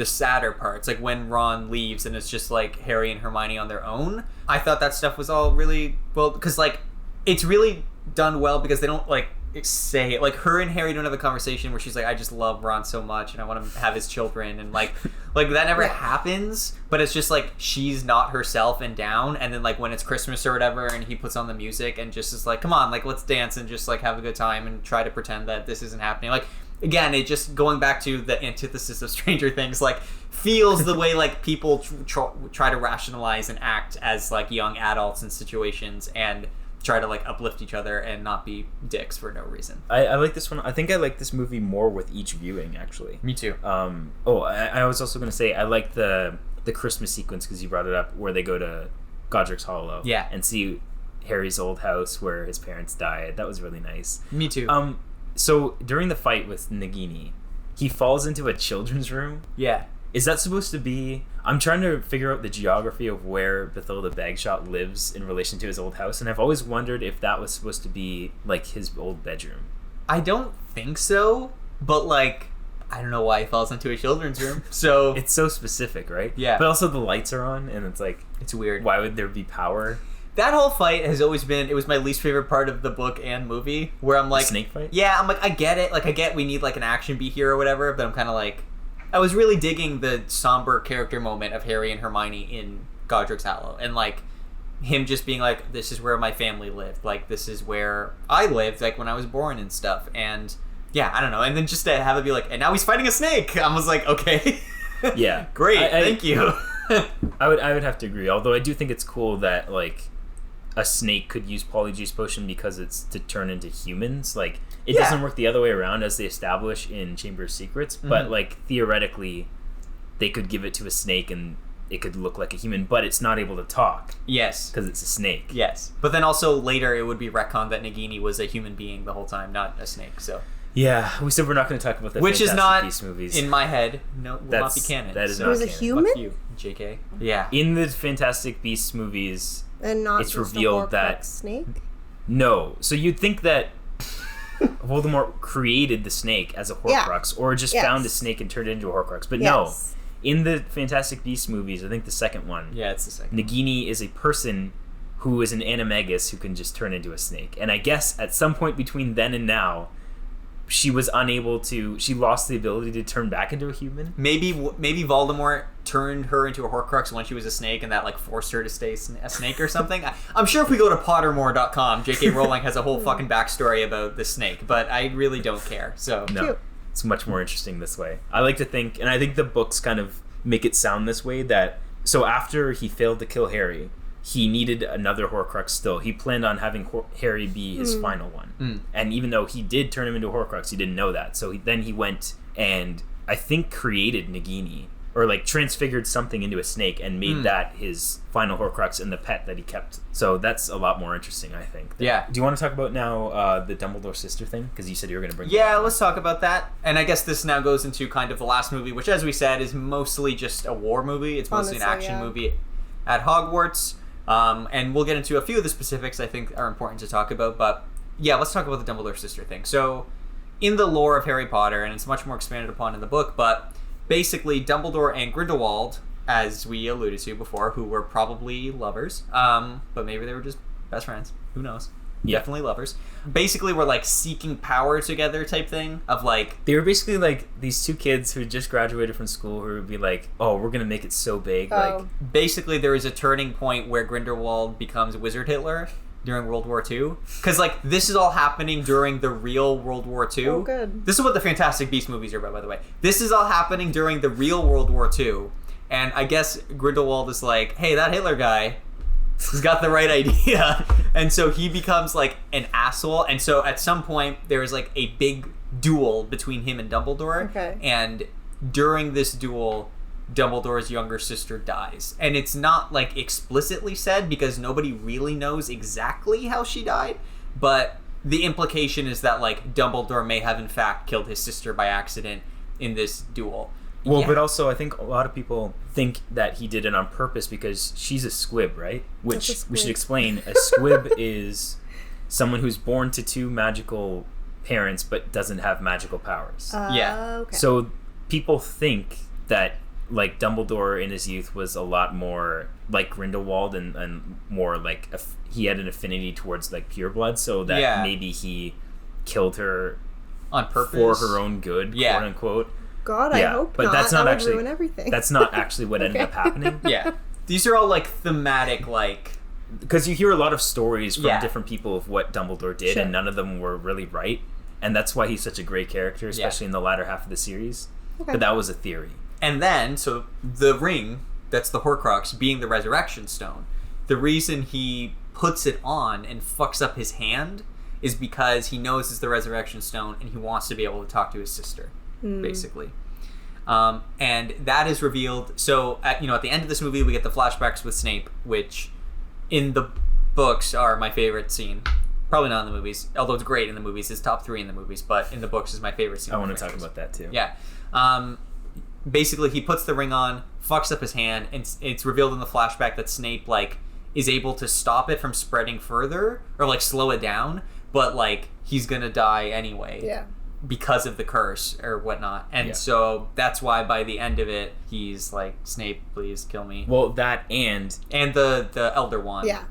sadder parts, like when Ron leaves and it's just like Harry and Hermione on their own, I thought that stuff was all really well because like it's really done well because they don't like say it. Like her and Harry don't have a conversation where she's like, I just love Ron so much and I want to have his children, and like that never happens, but it's just like she's not herself and down, and then like when it's Christmas or whatever and he puts on the music and just is like, come on, like let's dance and just like have a good time and try to pretend that this isn't happening. Like again, it just going back to the antithesis of Stranger Things, like feels the way like people try to rationalize and act as like young adults in situations and try to like uplift each other and not be dicks for no reason. I like this one. I think I like this movie more with each viewing, actually. Me too. I was also going to say I like the Christmas sequence because you brought it up, where they go to Godric's Hollow, and see Harry's old house where his parents died. That was really nice. Me too. So during the fight with Nagini, he falls into a children's room. Yeah. Is that supposed to be... I'm trying to figure out the geography of where Bathilda Bagshot lives in relation to his old house, and I've always wondered if that was supposed to be, like, his old bedroom. I don't think so, but, like, I don't know why he falls into a children's room, so... It's so specific, right? Yeah. But also the lights are on, and it's like... It's weird. Why would there be power? That whole fight has always been... It was my least favorite part of the book and movie, where I'm like... The snake fight? Yeah, I'm like, I get it. Like, I get we need, like, an action beat here or whatever, but I'm kind of like... I was really digging the somber character moment of Harry and Hermione in Godric's Hollow, and like him just being like, this is where my family lived, like this is where I lived, like when I was born and stuff. And yeah, I don't know, and then just to have it be like, and now he's fighting a snake, I was like, okay. Yeah. Great, thank you. I would have to agree, although I do think it's cool that like a snake could use Polyjuice Potion because it's to turn into humans. Like, it doesn't work the other way around as they establish in Chamber of Secrets, but like theoretically they could give it to a snake and it could look like a human, but it's not able to talk. Yes. Because it's a snake. Yes. But then also later it would be retconned that Nagini was a human being the whole time, not a snake, so... Yeah, we said we're not going to talk about the Which is not, Beasts movies. in my head, will not be canon. That is It not was a canon. human? Fuck you, JK. Yeah. In the Fantastic Beasts movies, And not it's just revealed a that... snake? No. So you'd think that Voldemort created the snake as a Horcrux, or just found a snake and turned it into a Horcrux. But no, in the Fantastic Beasts movies, I think the second one, Yeah, it's the second. Nagini is a person who is an animagus who can just turn into a snake. And I guess at some point between then and now, she lost the ability to turn back into a human. Maybe Voldemort turned her into a Horcrux when she was a snake, and that like forced her to stay a snake or something. I'm sure if we go to Pottermore.com, J.K. Rowling has a whole fucking backstory about the snake, but I really don't care. So no, Cute. It's much more interesting this way. I like to think, and I think the books kind of make it sound this way, that so after he failed to kill Harry, he needed another Horcrux still. He planned on having Harry be his final one. And even though he did turn him into a Horcrux, he didn't know that. So then he went and I think created Nagini, or like transfigured something into a snake and made that his final Horcrux and the pet that he kept. So that's a lot more interesting, I think. Yeah. Do you want to talk about now the Dumbledore sister thing? Because you said you were going to bring it Yeah, up. let's talk about that. And I guess this now goes into kind of the last movie, which, as we said, is mostly just a war movie. It's mostly an action movie at Hogwarts. And we'll get into a few of the specifics I think are important to talk about. But yeah, let's talk about the Dumbledore sister thing. So in the lore of Harry Potter, and it's much more expanded upon in the book, but basically Dumbledore and Grindelwald, as we alluded to before, who were probably lovers, but maybe they were just best friends. Who knows? Yeah. Definitely lovers. Basically, were like seeking power together type thing of like... They were basically like these two kids who just graduated from school who would be like, oh, we're going to make it so big. Like, basically, there is a turning point where Grindelwald becomes Wizard Hitler during World War II. Because like this is all happening during the real World War II. Oh, good. This is what the Fantastic Beasts movies are about, by the way. This is all happening during the real World War II. And I guess Grindelwald is like, hey, that Hitler guy... he's got the right idea, and so he becomes like an asshole. And so at some point there is like a big duel between him and Dumbledore. Okay. And during this duel, Dumbledore's younger sister dies, and it's not like explicitly said because nobody really knows exactly how she died, but the implication is that like Dumbledore may have in fact killed his sister by accident in this duel. well, Yeah. but also I think a lot of people think that he did it on purpose because she's a squib, right? Which What's a we should squib? explain. A squib is someone who's born to two magical parents but doesn't have magical powers. Yeah. Okay. So people think that like Dumbledore in his youth was a lot more like Grindelwald and more like he had an affinity towards like pureblood, so that Yeah. maybe he killed her On purpose. for her own good, Yeah. quote unquote. God, I Yeah, hope but not. that's not that actually- would ruin everything. That's not actually what ended up happening. Yeah. These are all like thematic, like... Because you hear a lot of stories from Yeah. different people of what Dumbledore did, Sure. and none of them were really right. And that's why he's such a great character, especially in the latter half of the series. Okay. But that was a theory. And then, so the ring, that's the Horcrux, being the Resurrection Stone, the reason he puts it on and fucks up his hand is because he knows it's the Resurrection Stone and he wants to be able to talk to his sister, basically. And that is revealed. So, at the end of this movie, we get the flashbacks with Snape, which in the books are my favorite scene. Probably not in the movies, although it's great in the movies. It's top 3 in the movies, but in the books is my favorite scene. I want to talk about that too. Yeah. Basically, he puts the ring on, fucks up his hand, and it's revealed in the flashback that Snape, like, is able to stop it from spreading further, or, like, slow it down, but, like, he's gonna die anyway. Yeah. Because of the curse or whatnot. And Yeah. so that's why by the end of it, he's like, Snape, please kill me. Well, that and the Elder Wand. Yeah.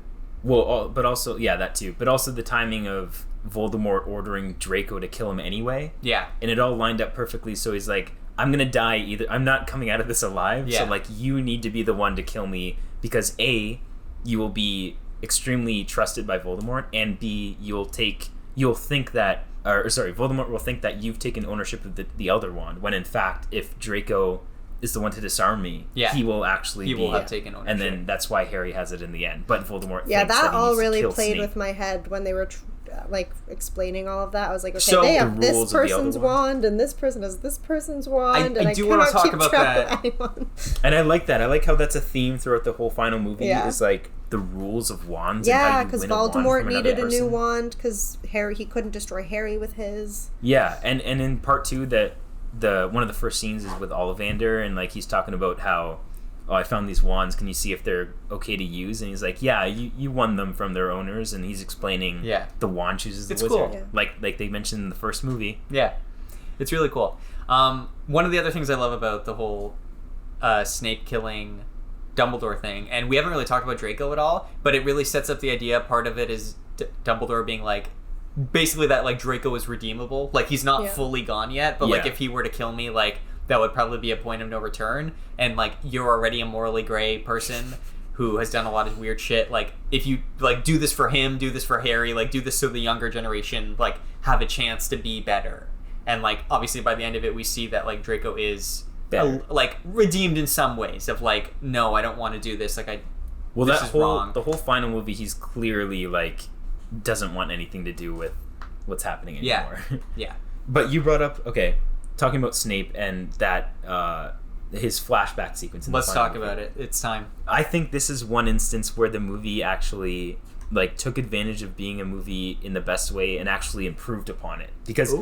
but also that too. But also the timing of Voldemort ordering Draco to kill him anyway. Yeah. And it all lined up perfectly. So he's like, I'm gonna die either. I'm not coming out of this alive. Yeah. So like, you need to be the one to kill me because A, you will be extremely trusted by Voldemort, and B, Voldemort will think that you've taken ownership of the Elder Wand, when in fact, if Draco is the one to disarm me, Yeah. he will actually He be, will have taken ownership. and then that's why Harry has it in the end. But Voldemort Yeah, thinks that he all needs to really kill played Snape. with my head when they were like explaining all of that. I was like, okay, So, they the have this rules of the Elder person's Wand. wand, and this person has this person's wand, I and I do wanna cannot talk keep about track that. of anyone. And I like that. I like how that's a theme throughout the whole final movie. Yeah. Is like the rules of wands. Yeah, and how you because win a wand Voldemort from another needed a new person. wand because he couldn't destroy Harry with his. Yeah, and in part 2, that one of the first scenes is with Ollivander, and like he's talking about how, oh, I found these wands. Can you see if they're okay to use? And he's like, yeah, you won them from their owners, and he's explaining Yeah. the wand chooses the It's wizard, cool. Yeah. like they mentioned in the first movie. Yeah. It's really cool. One of the other things I love about the whole Snape killing Dumbledore thing, and we haven't really talked about Draco at all, but it really sets up the idea. Part of it is Dumbledore being like, basically that like Draco is redeemable, like he's not fully gone yet, but like if he were to kill me, like that would probably be a point of no return, and like you're already a morally gray person who has done a lot of weird shit. Like if you like do this for him, do this for Harry, like do this so the younger generation like have a chance to be better. And like obviously by the end of it we see that like Draco is like redeemed in some ways of like, no, I don't want to do this, like this is wrong. The whole final movie, he's clearly like doesn't want anything to do with what's happening anymore. Yeah. But you brought up, okay, talking about Snape and that his flashback sequence in Let's talk about it. It's time. I think this is one instance where the movie actually like took advantage of being a movie in the best way and actually improved upon it. Because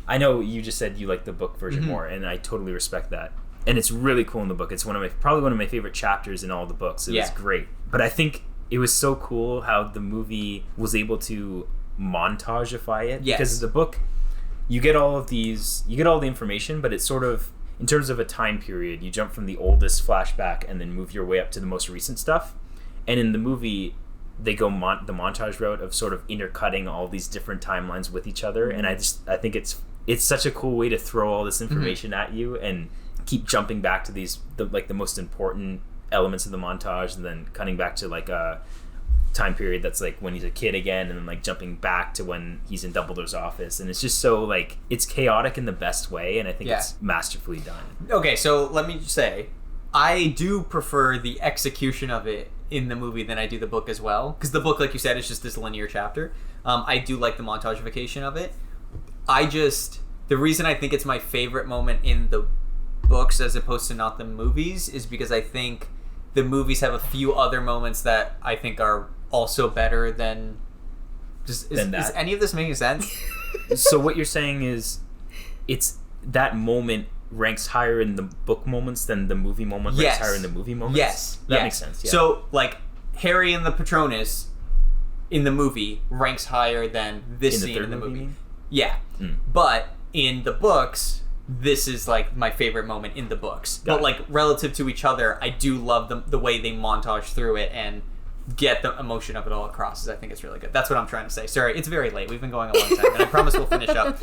I know you just said you like the book version more, and I totally respect that. And it's really cool in the book. It's probably one of my favorite chapters in all the books. It was great. But I think it was so cool how the movie was able to montageify it. Yes. Because the book, you get all the information, but it's sort of, in terms of a time period, you jump from the oldest flashback and then move your way up to the most recent stuff. And in the movie, they go the montage route of sort of intercutting all these different timelines with each other. And I think it's such a cool way to throw all this information at you and keep jumping back to the most important elements of the montage, and then cutting back to like a time period that's like when he's a kid again, and then like jumping back to when he's in Dumbledore's office. And it's just so like, it's chaotic in the best way, and I think it's masterfully done. Okay, so let me just say, I do prefer the execution of it in the movie than I do the book as well, because the book, like you said, is just this linear chapter. I do like the montagification of it. The reason I think it's my favorite moment in the books as opposed to not the movies is because I think the movies have a few other moments that I think are also better than is any of this making sense? So what you're saying is it's that moment ranks higher in the book moments than the movie moment ranks higher in the movie moments? Yes. That makes sense. Yeah. So like Harry and the Patronus in the movie ranks higher than this scene in the movie. Yeah. But in the books, this is like my favorite moment in the books. But like relative to each other, I do love the way they montage through it and get the emotion of it all across. I think it's really good. That's what I'm trying to say. Sorry, it's very late. We've been going a long time, and I promise we'll finish up.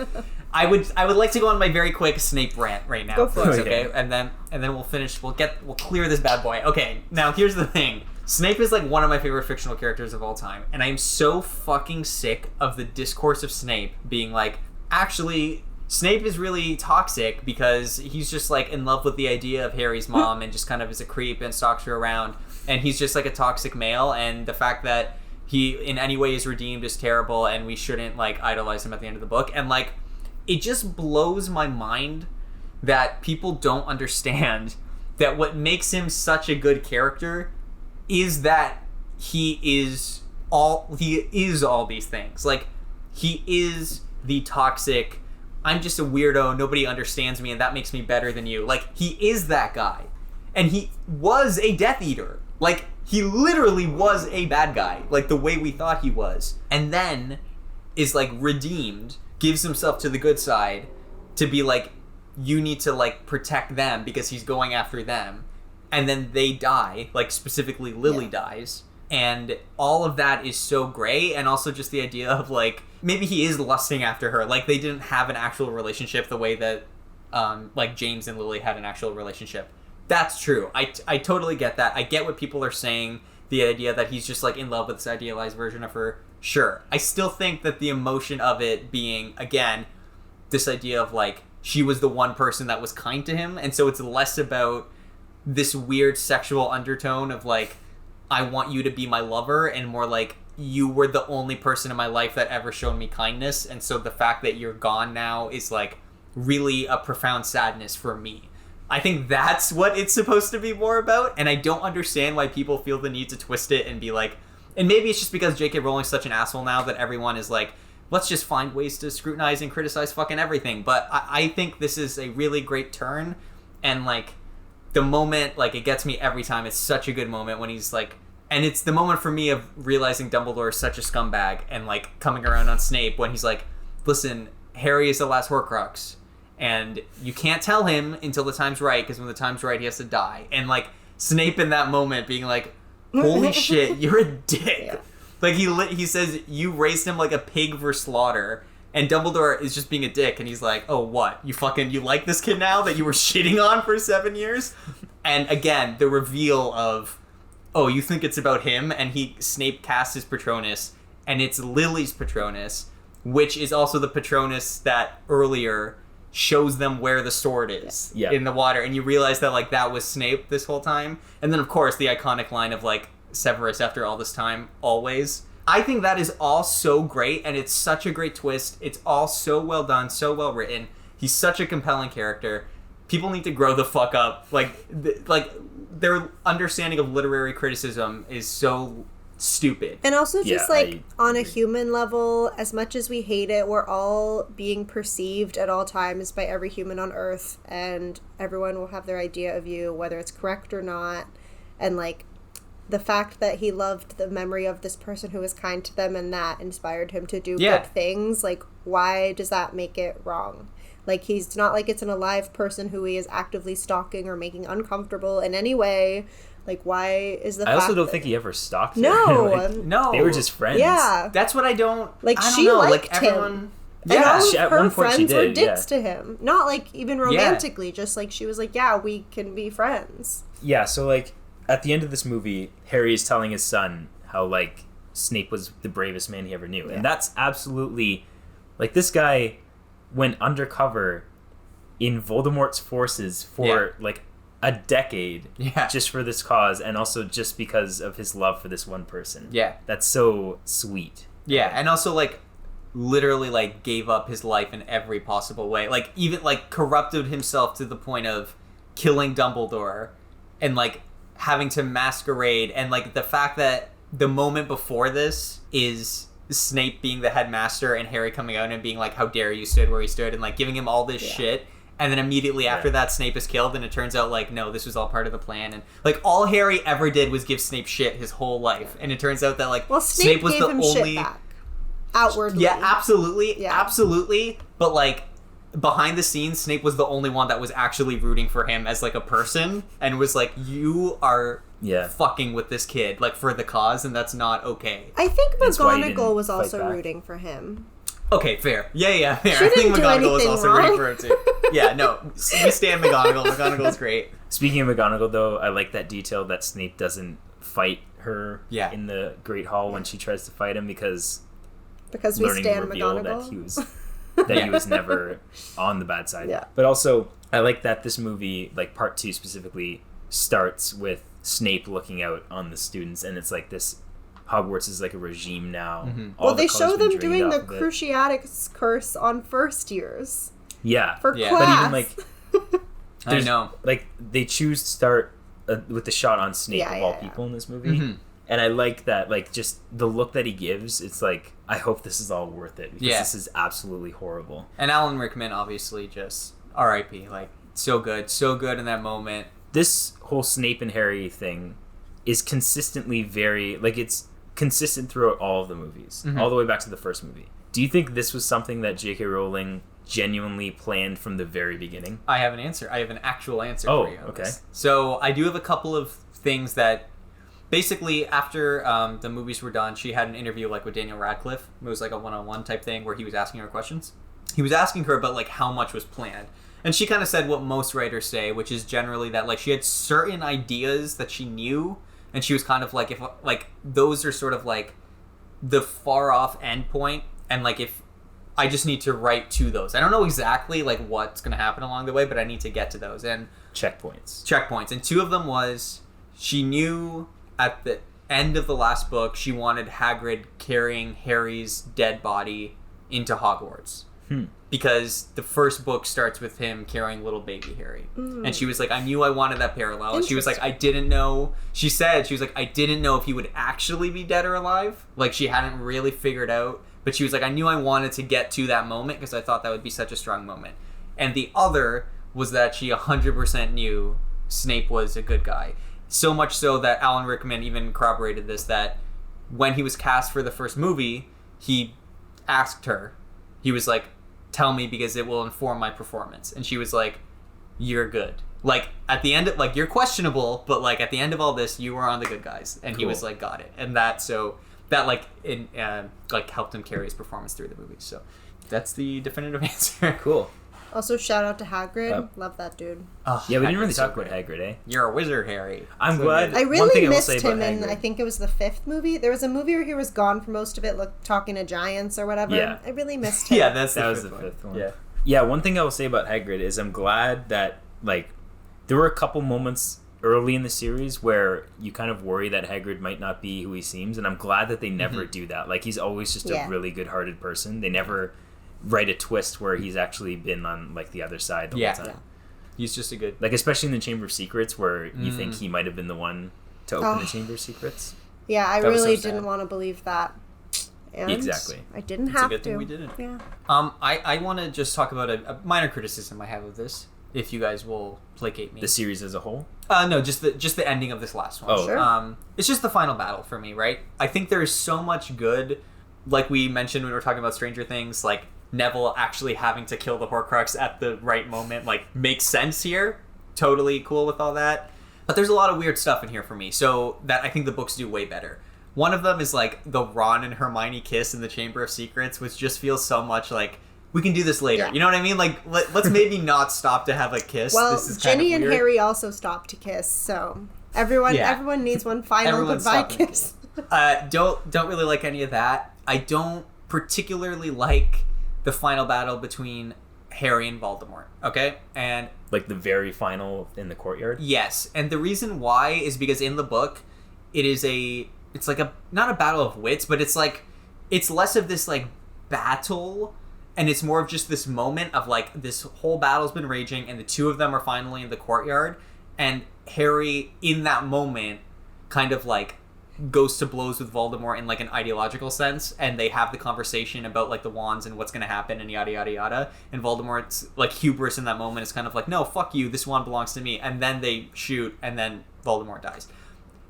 I would like to go on my very quick Snape rant right now. Go for it. Okay, and then we'll finish. We'll clear this bad boy. Okay, now here's the thing. Snape is like one of my favorite fictional characters of all time, and I am so fucking sick of the discourse of Snape being like, actually, Snape is really toxic because he's just like in love with the idea of Harry's mom and just kind of is a creep and stalks her around, and he's just like a toxic male, and the fact that he in any way is redeemed is terrible, and we shouldn't like idolize him at the end of the book. And like, it just blows my mind that people don't understand that what makes him such a good character is that he is all these things. Like, he is the toxic, I'm just a weirdo, nobody understands me, and that makes me better than you. Like, he is that guy. And he was a Death Eater. Like, he literally was a bad guy, like the way we thought he was. And then is like redeemed, gives himself to the good side to be like, you need to like protect them because he's going after them. And then they die, like specifically Lily dies. And all of that is so great. And also just the idea of like, maybe he is lusting after her. Like, they didn't have an actual relationship the way that like James and Lily had an actual relationship. That's true. I totally get that. I get what people are saying. The idea that he's just like in love with this idealized version of her. Sure. I still think that the emotion of it being, again, this idea of like, she was the one person that was kind to him. And so it's less about this weird sexual undertone of like, I want you to be my lover, and more like, you were the only person in my life that ever showed me kindness, and so the fact that you're gone now is like really a profound sadness for me. I think that's what it's supposed to be more about, and I don't understand why people feel the need to twist it and be like, and maybe it's just because J.K. Rowling's such an asshole now that everyone is like, let's just find ways to scrutinize and criticize fucking everything. But I think this is a really great turn, and like, the moment, like, it gets me every time. It's such a good moment when he's like, and it's the moment for me of realizing Dumbledore is such a scumbag, and like coming around on Snape when he's like, listen, Harry is the last Horcrux, and you can't tell him until the time's right, because when the time's right he has to die. And like, Snape in that moment being like, holy shit, you're a dick. Yeah. Like, he says, you raised him like a pig for slaughter. And Dumbledore is just being a dick, and he's like, oh, what? You like this kid now that you were shitting on for 7 years? And again, the reveal of, oh, you think it's about him? And Snape casts his Patronus, and it's Lily's Patronus, which is also the Patronus that earlier shows them where the sword is in the water. And you realize that, like, that was Snape this whole time. And then, of course, the iconic line of, like, Severus after all this time, always. I think that is all so great, and it's such a great twist. It's all so well done, so well written. He's such a compelling character. People need to grow the fuck up. Like their understanding of literary criticism is so stupid. And also just on a human level, as much as we hate it, we're all being perceived at all times by every human on Earth, and everyone will have their idea of you, whether it's correct or not. And like, the fact that he loved the memory of this person who was kind to them and that inspired him to do good things, like, why does that make it wrong? Like, he's not like it's an alive person who he is actively stalking or making uncomfortable in any way. Like, why is the I fact also don't that... think he ever stalked her. No. No. They were just friends. Yeah. That's what I don't she know. liked like, everyone... him. Yeah. And all of at her one point friends she were did, dicks to him. Not, like, even romantically. Just, like, she was like, yeah, we can be friends. Yeah, so, like, at the end of this movie, Harry is telling his son how, like, Snape was the bravest man he ever knew. Yeah. And that's absolutely... Like, this guy went undercover in Voldemort's forces for, like, a decade just for this cause, and also just because of his love for this one person. Yeah. That's so sweet. Yeah, and also, like, literally, like, gave up his life in every possible way. Like, even, like, corrupted himself to the point of killing Dumbledore and, like, having to masquerade. And, like, the fact that the moment before this is Snape being the headmaster and Harry coming out and being like, how dare you stood where he stood, and, like, giving him all this shit. And then immediately after that, Snape is killed, and it turns out, like, no, this was all part of the plan. And, like, all Harry ever did was give Snape shit his whole life. And it turns out that, like, Snape was gave the him only... shit back. Outwardly. Yeah, absolutely. Yeah. Absolutely. But, like, behind the scenes, Snape was the only one that was actually rooting for him as, like, a person. And was like, you are fucking with this kid, like, for the cause, and that's not okay. I think McGonagall was also rooting for him. Okay, fair. Yeah, fair. She I think didn't McGonagall was also wrong. rooting for him, too. Yeah, no. We stand McGonagall. McGonagall's great. Speaking of McGonagall, though, I like that detail that Snape doesn't fight her in the Great Hall when she tries to fight him, because we stand McGonagall. That he was never on the bad side. Yeah. But also, I like that this movie, like part 2 specifically, starts with Snape looking out on the students, and it's like this... Hogwarts is like a regime now. Mm-hmm. Well, they show them doing the Cruciatus curse on first years. Yeah. For class. But even like... I know. Like, they choose to start with the shot on Snape of all people in this movie. Mm-hmm. And I like that, like, just the look that he gives, it's like, I hope this is all worth it, because this is absolutely horrible. And Alan Rickman, obviously, just R.I.P. Like, so good in that moment. This whole Snape and Harry thing is consistently very, like, it's consistent throughout all of the movies, all the way back to the first movie. Do you think this was something that J.K. Rowling genuinely planned from the very beginning? I have an answer. I have an actual answer for you. Okay. So I do have a couple of things that basically after the movies were done, she had an interview like with Daniel Radcliffe. It was like a one-on-one type thing where he was asking her questions. He was asking her about like how much was planned. And she kind of said what most writers say, which is generally that like she had certain ideas that she knew, and she was kind of like, if like those are sort of like the far off end point, and like if I just need to write to those. I don't know exactly like what's going to happen along the way, but I need to get to those. And checkpoints. And two of them was she knew at the end of the last book she wanted Hagrid carrying Harry's dead body into Hogwarts. Because the first book starts with him carrying little baby Harry. And she was like, I knew I wanted that parallel. And she was like, I didn't know. She was like, I didn't know if he would actually be dead or alive. Like, she hadn't really figured out. But she was like, I knew I wanted to get to that moment because I thought that would be such a strong moment. And the other was that she 100% knew Snape was a good guy. So much so that Alan Rickman even corroborated this, that when he was cast for the first movie, he asked her, he was like, tell me because it will inform my performance. And she was like, you're good. Like, at the end of, like, you're questionable, but, like, at the end of all this, you were on the good guys. And he was like, got it. And that, like, helped him carry his performance through the movie. So that's the definitive answer. Cool. Also, shout out to Hagrid. Love that dude. Oh, yeah, we didn't really talk about Hagrid, eh? You're a wizard, Harry. I'm glad. I really missed him in, I think it was the 5th movie. There was a movie where he was gone for most of it, talking to giants or whatever. Yeah. I really missed him. Yeah, that was the 5th one. Yeah. Yeah, one thing I will say about Hagrid is I'm glad that, like, there were a couple moments early in the series where you kind of worry that Hagrid might not be who he seems, and I'm glad that they never do that. Like, he's always just a really good-hearted person. They never write a twist where he's actually been on, like, the other side the whole time. Yeah. He's just a good... Like, especially in the Chamber of Secrets, where you think he might have been the one to open the Chamber of Secrets. Yeah, I really didn't want to believe that. And exactly. I didn't have to. It's a good thing we didn't. Yeah. I want to just talk about a minor criticism I have of this, if you guys will placate me. The series as a whole? No, just the ending of this last one. Oh, sure. It's just the final battle for me, right? I think there's so much good, like we mentioned when we were talking about Stranger Things, like Neville actually having to kill the Horcrux at the right moment, like, makes sense here. Totally cool with all that. But there's a lot of weird stuff in here for me, so that I think the books do way better. One of them is, like, the Ron and Hermione kiss in the Chamber of Secrets, which just feels so much like, we can do this later. Yeah. You know what I mean? Like, let's maybe not stop to have a kiss. Well, this is Ginny kind of and Harry also stopped to kiss, so everyone needs one final goodbye kiss. Don't really like any of that. I don't particularly like the final battle between Harry and Voldemort. Okay? And like the very final in the courtyard? Yes. And the reason why is because in the book, it's like not a battle of wits, but it's less of this, like, battle, and it's more of just this moment of, like, this whole battle's been raging and the two of them are finally in the courtyard, and Harry in that moment kind of, like, goes to blows with Voldemort in, like, an ideological sense, and they have the conversation about, like, the wands and what's gonna happen and yada yada yada, and Voldemort's, like, hubris in that moment is kind of like, no, fuck you, this wand belongs to me, and then they shoot and then Voldemort dies.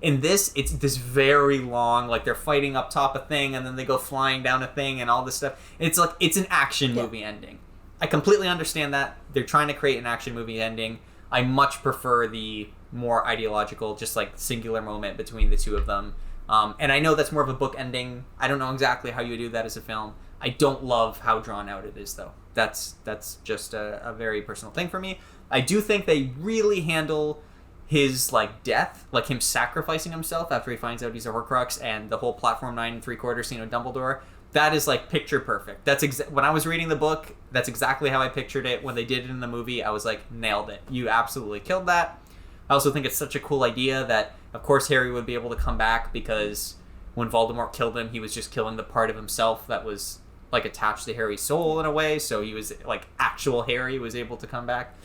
In this, it's this very long, like, they're fighting up top a thing, and then they go flying down a thing, and all this stuff. It's like, it's an action movie ending. I completely understand that. They're trying to create an action movie ending. I much prefer the more ideological, just, like, singular moment between the two of them. And I know that's more of a book ending. I don't know exactly how you do that as a film. I don't love how drawn out it is, though. That's just a very personal thing for me. I do think they really handle his, like, death, like him sacrificing himself after he finds out he's a Horcrux, and the whole platform 9 3/4 scene with Dumbledore, that is, like, picture perfect. That's when I was reading the book, that's exactly how I pictured it. When they did it in the movie, I was like, nailed it. You absolutely killed that. I also think it's such a cool idea that, of course, Harry would be able to come back, because when Voldemort killed him, he was just killing the part of himself that was, like, attached to Harry's soul in a way, so he was, like, actual Harry was able to come back.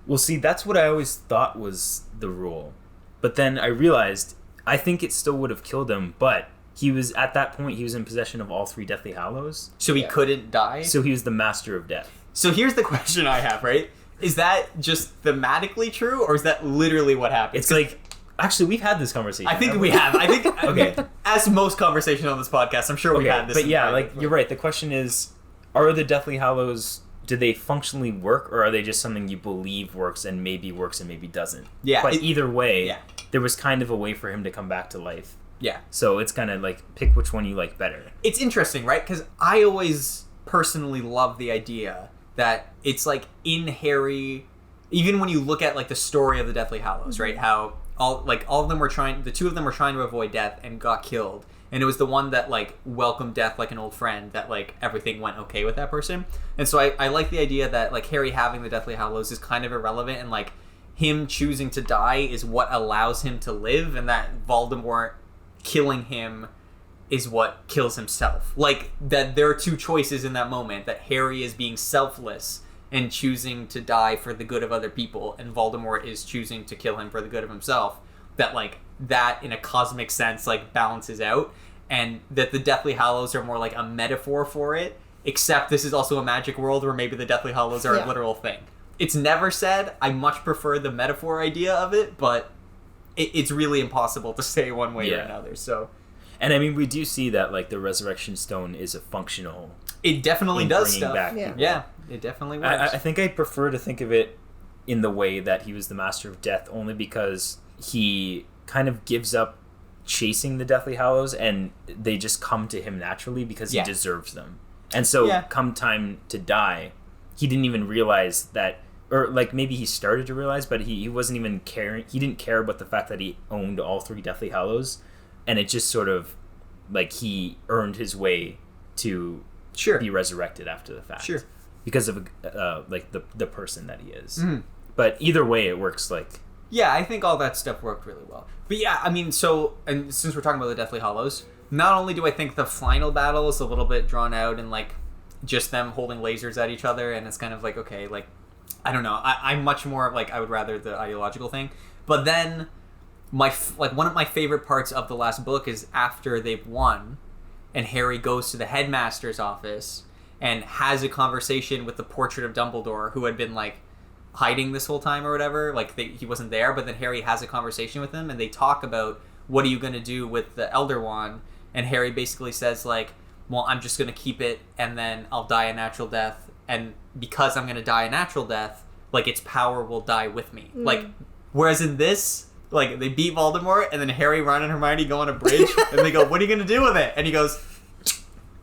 Well, see, that's what I always thought was the rule. But then I realized, I think it still would have killed him, but he was, at that point, he was in possession of all 3 Deathly Hallows. So he couldn't die? So he was the master of death. So here's the question I have, right? Is that just thematically true, or is that literally what happened? It's like, actually, we've had this conversation. I think we have. I think, okay. As most conversations on this podcast, I'm sure we had this. But yeah, like, you're right. The question is, are the Deathly Hallows, do they functionally work, or are they just something you believe works and maybe doesn't? Yeah. But either way, there was kind of a way for him to come back to life. Yeah. So it's kind of like, pick which one you like better. It's interesting, right? Because I always personally love the idea that it's, like, in Harry, even when you look at, like, the story of the Deathly Hallows, right? How all of them the 2 of them were trying to avoid death and got killed. And it was the one that, like, welcomed death like an old friend, that, like, everything went okay with that person. And so I like the idea that, like, Harry having the Deathly Hallows is kind of irrelevant, and, like, him choosing to die is what allows him to live, and that Voldemort killing him is what kills himself. Like, that there are 2 choices in that moment, that Harry is being selfless and choosing to die for the good of other people, and Voldemort is choosing to kill him for the good of himself. That, like, that in a cosmic sense, like, balances out, and that the Deathly Hallows are more like a metaphor for it, except this is also a magic world where maybe the Deathly Hallows are a literal thing. It's never said. I much prefer the metaphor idea of it, but it's really impossible to say one way or another. So, and I mean, we do see that, like, the Resurrection Stone is a functional. It definitely does stuff. Back it definitely works. I think I prefer to think of it in the way that he was the Master of Death only because he kind of gives up chasing the Deathly Hallows and they just come to him naturally because he deserves them. And so come time to die, he didn't even realize that, or like maybe he started to realize, but he wasn't even caring. He didn't care about the fact that he owned all 3 Deathly Hallows, and it just sort of like he earned his way to be resurrected after the fact, because of like the person that he is. But either way, it works. Like I think all that stuff worked really well. But yeah, I mean, so, and since we're talking about the Deathly Hallows, not only do I think the final battle is a little bit drawn out and like just them holding lasers at each other, and it's kind of like, okay, like, I don't know, I'm much more like, I would rather the ideological thing. But then one of my favorite parts of the last book is after they've won and Harry goes to the headmaster's office and has a conversation with the portrait of Dumbledore, who had been like hiding this whole time or whatever, like he wasn't there, but then Harry has a conversation with him and they talk about, what are you going to do with the Elder Wand? And Harry basically says like, well, I'm just going to keep it and then I'll die a natural death, and because I'm going to die a natural death, like its power will die with me. Like, whereas in this, like, they beat Voldemort and then Harry, Ron, and Hermione go on a bridge and they go, what are you going to do with it? And he goes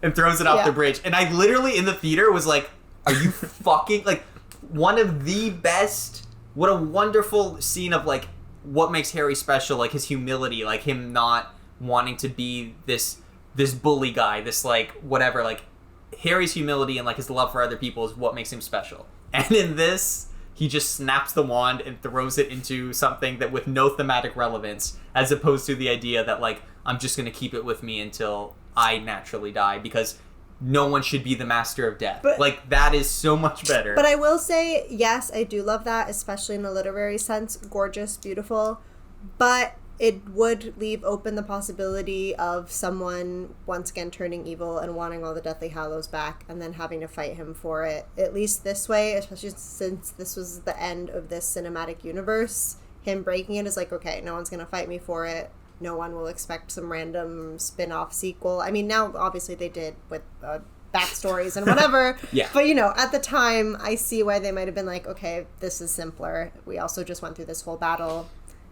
and throws it off the bridge. And I literally in the theater was like, are you fucking, like, one of the best, what a wonderful scene of like what makes Harry special, like his humility, like him not wanting to be this bully guy, this like whatever, like Harry's humility and like his love for other people is what makes him special. And in this, he just snaps the wand and throws it into something that with no thematic relevance, as opposed to the idea that like, I'm just going to keep it with me until I naturally die, because no one should be the Master of Death. But, like, that is so much better. But I will say, yes, I do love that, especially in a literary sense. Gorgeous, beautiful. But it would leave open the possibility of someone once again turning evil and wanting all the Deathly Hallows back and then having to fight him for it. At least this way, especially since this was the end of this cinematic universe, him breaking it is like, okay, no one's going to fight me for it. No one will expect some random spin-off sequel. I mean, now, obviously, they did with backstories and whatever. But, you know, at the time, I see why they might have been like, okay, this is simpler. We also just went through this whole battle.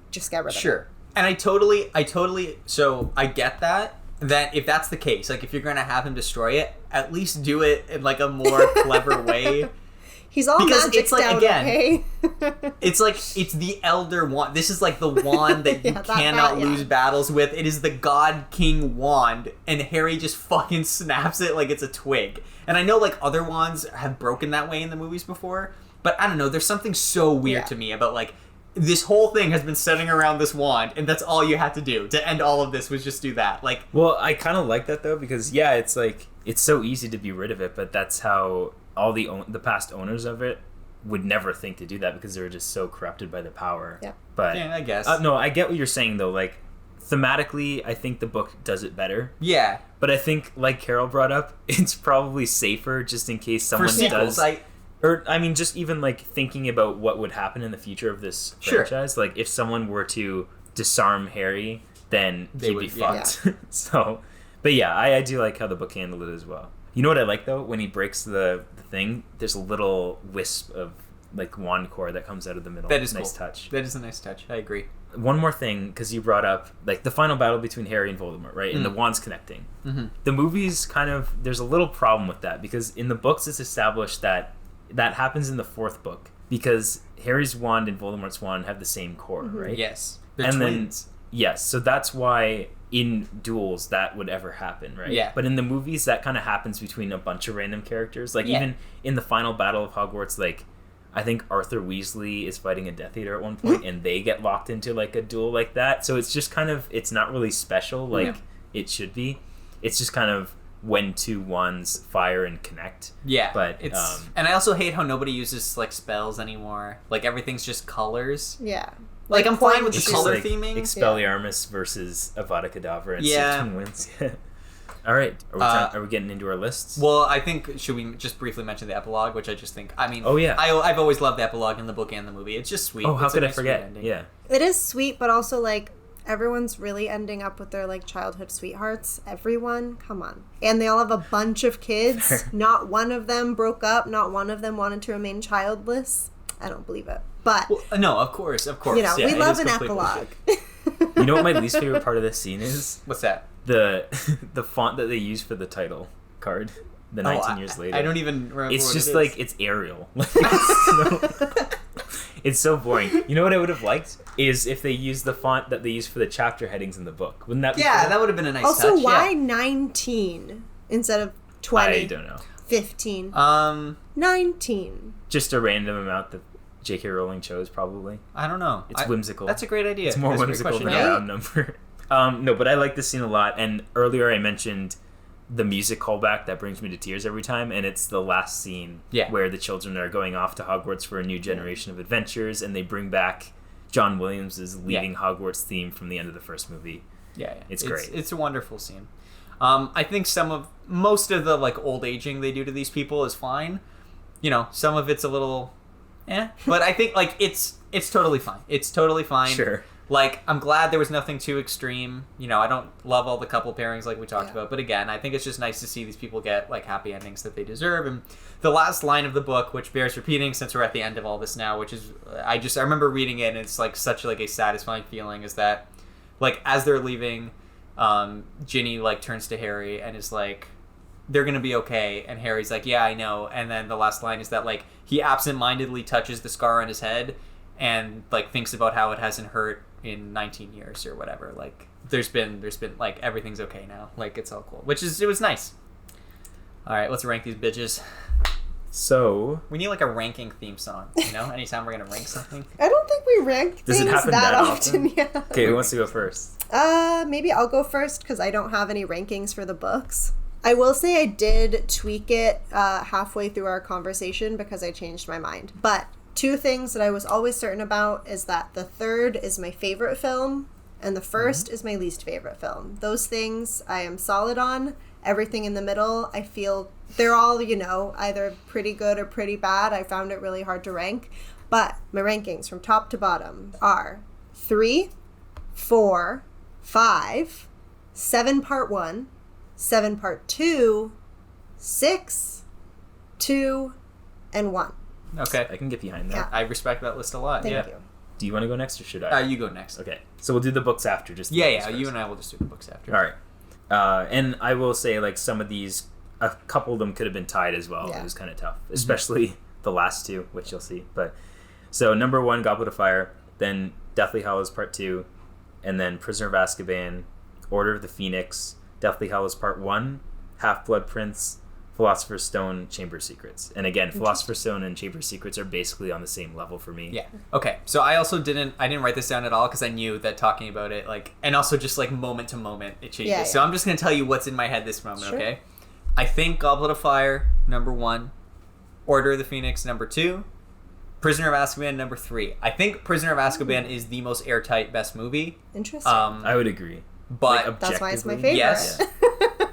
Just get rid of it. Sure. And I totally, so I get that if that's the case, like, if you're going to have him destroy it, at least do it in, like, a more clever way. He's all magic down, okay? It's like, it's the Elder Wand. This is like the wand that you cannot lose battles with. It is the God King wand, and Harry just fucking snaps it like it's a twig. And I know, like, other wands have broken that way in the movies before, but I don't know, there's something so weird to me about, like, this whole thing has been centering around this wand, and that's all you had to do to end all of this was just do that. Like, well, I kind of like that though, because it's like, it's so easy to be rid of it, but that's how all the past owners of it would never think to do that, because they were just so corrupted by the power. Yeah. But yeah, I guess. No, I get what you're saying though. Like, thematically, I think the book does it better. Yeah. But I think, like Carol brought up, it's probably safer just in case someone sequels, does. Or, I mean, just even, like, thinking about what would happen in the future of this franchise. Like, if someone were to disarm Harry, then he'd be fucked. Yeah. So, but yeah, I do like how the book handled it as well. You know what I like, though? When he breaks the thing, there's a little wisp of, like, wand core that comes out of the middle. That is nice cool. touch. That is a nice touch. I agree. One more thing, because you brought up, like, the final battle between Harry and Voldemort, right? And the wands connecting. Mm-hmm. The movies kind of, there's a little problem with that, because in the books it's established that happens in the 4th book, because Harry's wand and Voldemort's wand have the same core, right? Yes. They're twins. Yes, so that's why in duels that would ever happen, right? Yeah. But in the movies, that kind of happens between a bunch of random characters. Like, even in the final battle of Hogwarts, like, I think Arthur Weasley is fighting a Death Eater at one point, and they get locked into, like, a duel like that. So it's just kind of, it's not really special like it should be. It's just kind of when two wands fire and connect. Yeah. But it's and I also hate how nobody uses, like, spells anymore. Like, everything's just colors. Yeah. Like, I'm fine with the color like theming. Expelliarmus versus Avada Kedavra and 16 wins. All right. Are we getting into our lists? Well, I think, should we just briefly mention the epilogue, which I just think, I mean, oh, yeah. I've always loved the epilogue in the book and the movie. It's just sweet. Oh, how could I forget? Yeah. It is sweet, but also, like, everyone's really ending up with their, like, childhood sweethearts. Everyone. Come on. And they all have a bunch of kids. Not one of them broke up. Not one of them wanted to remain childless. I don't believe it. But no, of course. You know, yeah, we love an epilogue. You know what my least favorite part of this scene is? What's that? The font that they use for the title card. The 19 years later. I don't even remember. It's what just it is. like it's Arial. It's so boring. You know what I would have liked is if they used the font that they use for the chapter headings in the book. Wouldn't that be cool? that would have been a nice touch. Also, why 19 instead of 20? I don't know. 15. 19. Just a random amount that J.K. Rowling chose, probably. I don't know. It's whimsical. That's a great idea. It's more That's a whimsical great than question. a round number. No, but I like this scene a lot. And earlier I mentioned the music callback that brings me to tears every time, and it's the last scene where the children are going off to Hogwarts for a new generation of adventures, and they bring back John Williams' Leaving Hogwarts theme from the end of the first movie. Yeah. It's great. It's a wonderful scene. I think most of the like old aging they do to these people is fine. You know, some of it's a little but I think like it's totally fine. It's totally fine. Sure. Like, I'm glad there was nothing too extreme. You know, I don't love all the couple pairings like we talked about. But again, I think it's just nice to see these people get, like, happy endings that they deserve. And the last line of the book, which bears repeating since we're at the end of all this now, which is, I remember reading it, and it's, like, such, like, a satisfying feeling, is that, like, as they're leaving, Ginny, like, turns to Harry and is like, they're gonna be okay. And Harry's like, yeah, I know. And then the last line is that, like, he absentmindedly touches the scar on his head and, like, thinks about how it hasn't hurt in 19 years or whatever. Like, there's been like, everything's okay now. Like, it's all cool. It was nice. All right, let's rank these bitches. So We need, like, a ranking theme song, you know? Anytime we're gonna rank something. I don't think we rank Does it things happen that that often. often? Yeah. okay, who wants to go first? Maybe I'll go first because I don't have any rankings for the books. I will say I did tweak it halfway through our conversation because I changed my mind. But 2 things that I was always certain about is that the third is my favorite film and the first is my least favorite film. Those things I am solid on. Everything in the middle, I feel they're all, you know, either pretty good or pretty bad. I found it really hard to rank. But my rankings from top to bottom are 3, 4, 5, 7 part 1, 7 part 2, 6, 2, and 1. Okay. I can get behind that. Yeah. I respect that list a lot. Thank you. Do you want to go next or should I? You go next. Okay, so we'll do the books after. Just the Yeah, books you first. and I will just do the books after. All right. And I will say, like, some of these, a couple of them could have been tied as well. Yeah. It was kind of tough, especially the last 2, which you'll see. But so number 1, Goblet of Fire, then Deathly Hallows Part 2, and then Prisoner of Azkaban, Order of the Phoenix, Deathly Hallows Part 1, Half-Blood Prince, Philosopher's Stone, Chamber of Secrets. And again, Philosopher's Stone and Chamber of Secrets are basically on the same level for me. Yeah. Okay. So I also didn't write this down at all because I knew that talking about it, like, and also just like moment to moment it changes. Yeah, So yeah. I'm just gonna tell you what's in my head this moment. Sure. Okay. I think Goblet of Fire number 1, Order of the Phoenix number 2, Prisoner of Azkaban number 3. I think Prisoner of Azkaban is the most airtight best movie. Interesting. I would agree. But Like, That's why it's my objectively, favorite. Yes.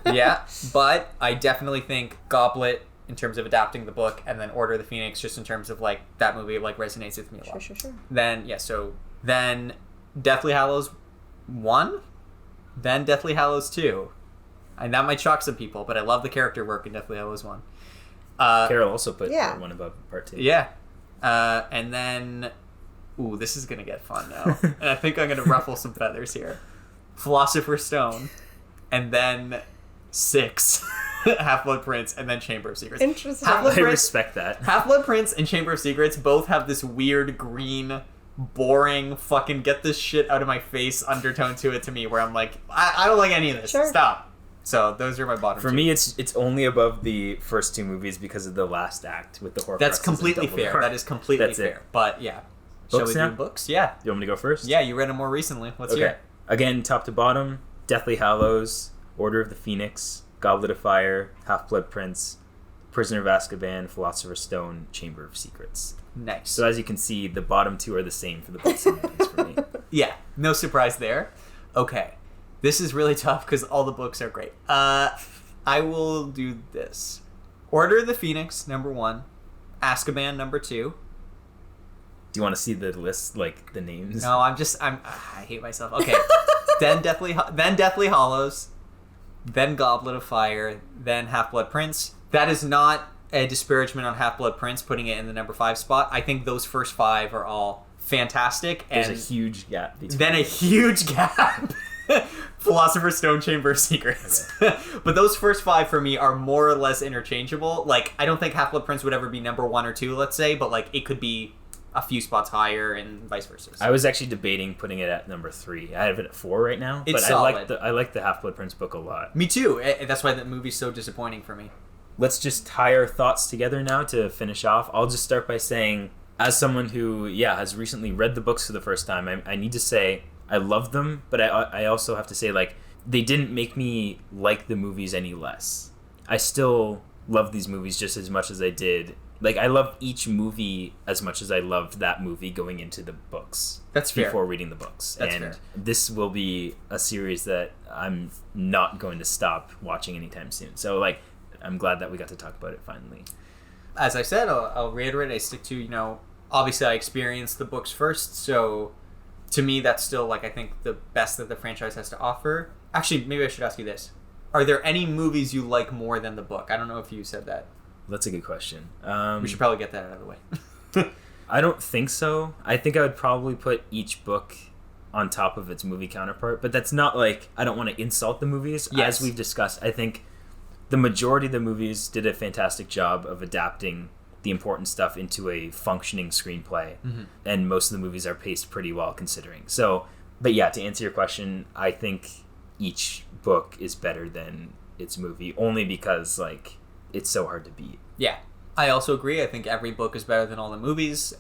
Yeah, but I definitely think Goblet in terms of adapting the book, and then Order of the Phoenix just in terms of like that movie like resonates with me a lot. Sure. Then Deathly Hallows 1, then Deathly Hallows 2. And that might shock some people, but I love the character work in Deathly Hallows 1. Carol also put Yeah. Part 1 above Part 2. Yeah. And then this is gonna get fun now. And I think I'm gonna ruffle some feathers here. Philosopher's Stone, and then 6, Half-Blood Prince, and then Chamber of Secrets. Interesting. Half-Blood I Prince, respect that. Half-Blood Prince and Chamber of Secrets both have this weird green, boring, fucking get this shit out of my face undertone to it to me, where I'm like, I don't like any of this. Sure. Stop. So those are my bottom For 2. me, it's only above the first 2 movies because of the last act with the Horcruxes. That's completely and fair. Dumbledore. That is completely That's fair. it. But yeah. Shall Books we now? do books? Yeah. You want me to go first? Yeah, you read them more recently. Let's hear Okay. it. Again, top to bottom, Deathly Hallows, Order of the Phoenix, Goblet of Fire, Half-Blood Prince, Prisoner of Azkaban, Philosopher's Stone, Chamber of Secrets. Nice. So as you can see, the bottom 2 are the same for the books and movies for me. Yeah, no surprise there. Okay. This is really tough because all the books are great. I will do this. Order of the Phoenix, number 1. Azkaban, number 2. Do you want to see the list, like the names? No, I hate myself. Okay. then Deathly Hallows, then Goblet of Fire, then Half-Blood Prince. That is not a disparagement on Half-Blood Prince, putting it in the number 5 spot. I think those first 5 are all fantastic. There's and a huge gap between then a huge gap. Philosopher's Stone, Chamber of Secrets. Okay. But those first 5 for me are more or less interchangeable. Like, I don't think Half-Blood Prince would ever be number 1 or 2, let's say, but like it could be a few spots higher and vice versa. I was actually debating putting it at number 3. I have it at 4 right now. It's but solid. I like the Half-Blood Prince book a lot. Me too. That's why that movie's so disappointing for me. Let's just tie our thoughts together now to finish off. I'll just start by saying, as someone who, has recently read the books for the first time, I need to say I love them, but I also have to say, like, they didn't make me like the movies any less. I still love these movies just as much as I did. Like, I love each movie as much as I loved that movie going into the books. That's fair. Before reading the books. That's and fair. This will be a series that I'm not going to stop watching anytime soon. So, like, I'm glad that we got to talk about it finally. As I said, I'll reiterate, I stick to, obviously I experienced the books first, so to me that's still, like, I think the best that the franchise has to offer. Actually, maybe I should ask you this. Are there any movies you like more than the book? I don't know if you said that. That's a good question. We should probably get that out of the way. I don't think so. I think I would probably put each book on top of its movie counterpart, but that's not like I don't want to insult the movies. Yes. As we've discussed, I think the majority of the movies did a fantastic job of adapting the important stuff into a functioning screenplay, and most of the movies are paced pretty well considering. So, but yeah, to answer your question, I think each book is better than its movie, only because, like, it's so hard to beat. Yeah. I also agree. I think every book is better than all the movies.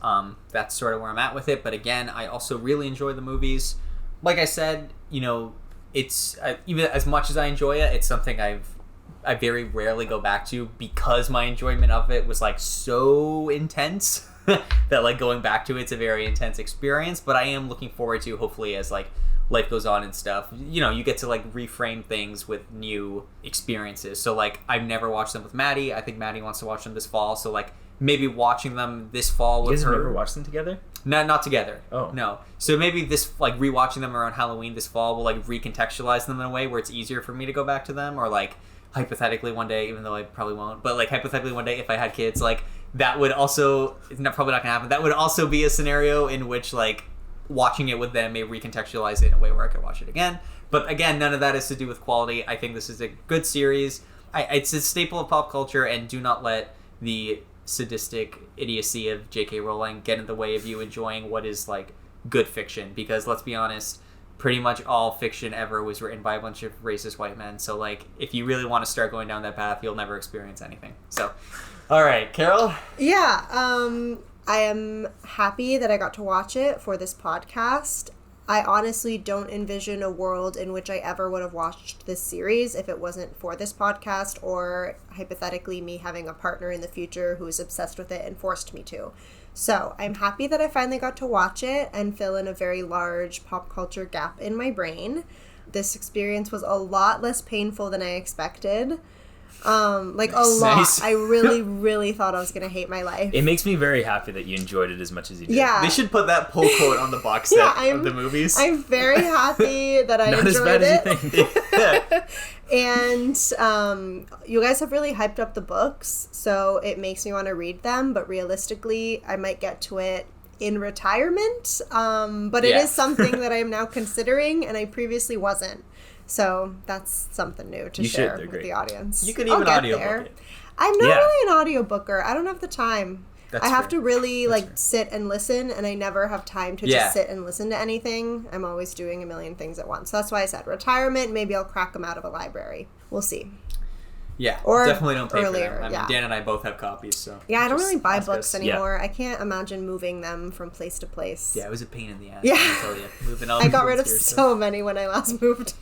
That's sort of where I'm at with it. But again, I also really enjoy the movies. Like I said, it's even as much as I enjoy it, it's something I very rarely go back to because my enjoyment of it was, like, so intense that, like, going back to it's a very intense experience. But I am looking forward to, hopefully, as, like, life goes on and stuff, you get to, like, reframe things with new experiences. So, like, I've never watched them with Maddie. I think Maddie wants to watch them this fall. So, like, maybe watching them this fall with her. You guys have never watched them together? Not together. Oh. No. So maybe this, like, rewatching them around Halloween this fall will, like, recontextualize them in a way where it's easier for me to go back to them. Or, like, hypothetically one day, even though I probably won't, but, like, hypothetically one day if I had kids, like, that would also, it's probably not gonna happen, that would also be a scenario in which, like, watching it with them may recontextualize it in a way where I could watch it again. But again, none of that is to do with quality. I think this is a good series. It's a staple of pop culture, and do not let the sadistic idiocy of J.K. Rowling get in the way of you enjoying what is, like, good fiction. Because let's be honest, pretty much all fiction ever was written by a bunch of racist white men. So, like, if you really want to start going down that path, you'll never experience anything. So, all right, Carol? Yeah, I am happy that I got to watch it for this podcast. I honestly don't envision a world in which I ever would have watched this series if it wasn't for this podcast, or hypothetically me having a partner in the future who is obsessed with it and forced me to. So I'm happy that I finally got to watch it and fill in a very large pop culture gap in my brain. This experience was a lot less painful than I expected. Like, a lot. Nice. I really, really thought I was going to hate my life. It makes me very happy that you enjoyed it as much as you did. Yeah. They should put that pull quote on the box set of the movies. I'm very happy that I enjoyed it. Not as bad as you think. And you guys have really hyped up the books, so it makes me want to read them, but realistically, I might get to it in retirement. But it is something that I am now considering, and I previously wasn't. So that's something new to share with the audience. You could even audiobook it. I'm not really an audiobooker. I don't have the time. That's I have to really sit and listen, and I never have time to just sit and listen to anything. I'm always doing a million things at once. So that's why I said retirement. Maybe I'll crack them out of a library. We'll see. Yeah, or definitely don't pay for them. I mean, Dan and I both have copies, so... Yeah, I don't really buy books anymore. Yeah. I can't imagine moving them from place to place. Yeah, it was a pain in the ass. Yeah. I tell you. Moving all I got rid of so many when I last moved.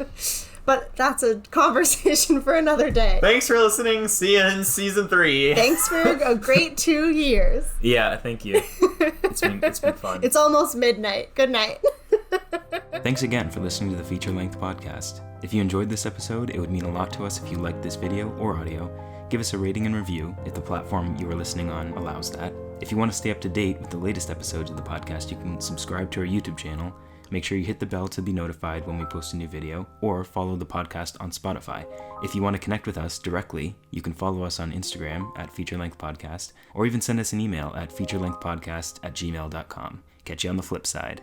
But that's a conversation for another day. Thanks for listening. See you in season 3. Thanks for a great 2 years. Yeah, thank you. It's been fun. It's almost midnight. Good night. Thanks again for listening to the Feature-Length Podcast. If you enjoyed this episode, it would mean a lot to us if you liked this video or audio. Give us a rating and review if the platform you are listening on allows that. If you want to stay up to date with the latest episodes of the podcast, you can subscribe to our YouTube channel, Make sure you hit the bell to be notified when we post a new video, or follow the podcast on Spotify. If you want to connect with us directly, you can follow us on Instagram at featurelengthpodcast, or even send us an email at featurelengthpodcast@gmail.com. Catch you on the flip side.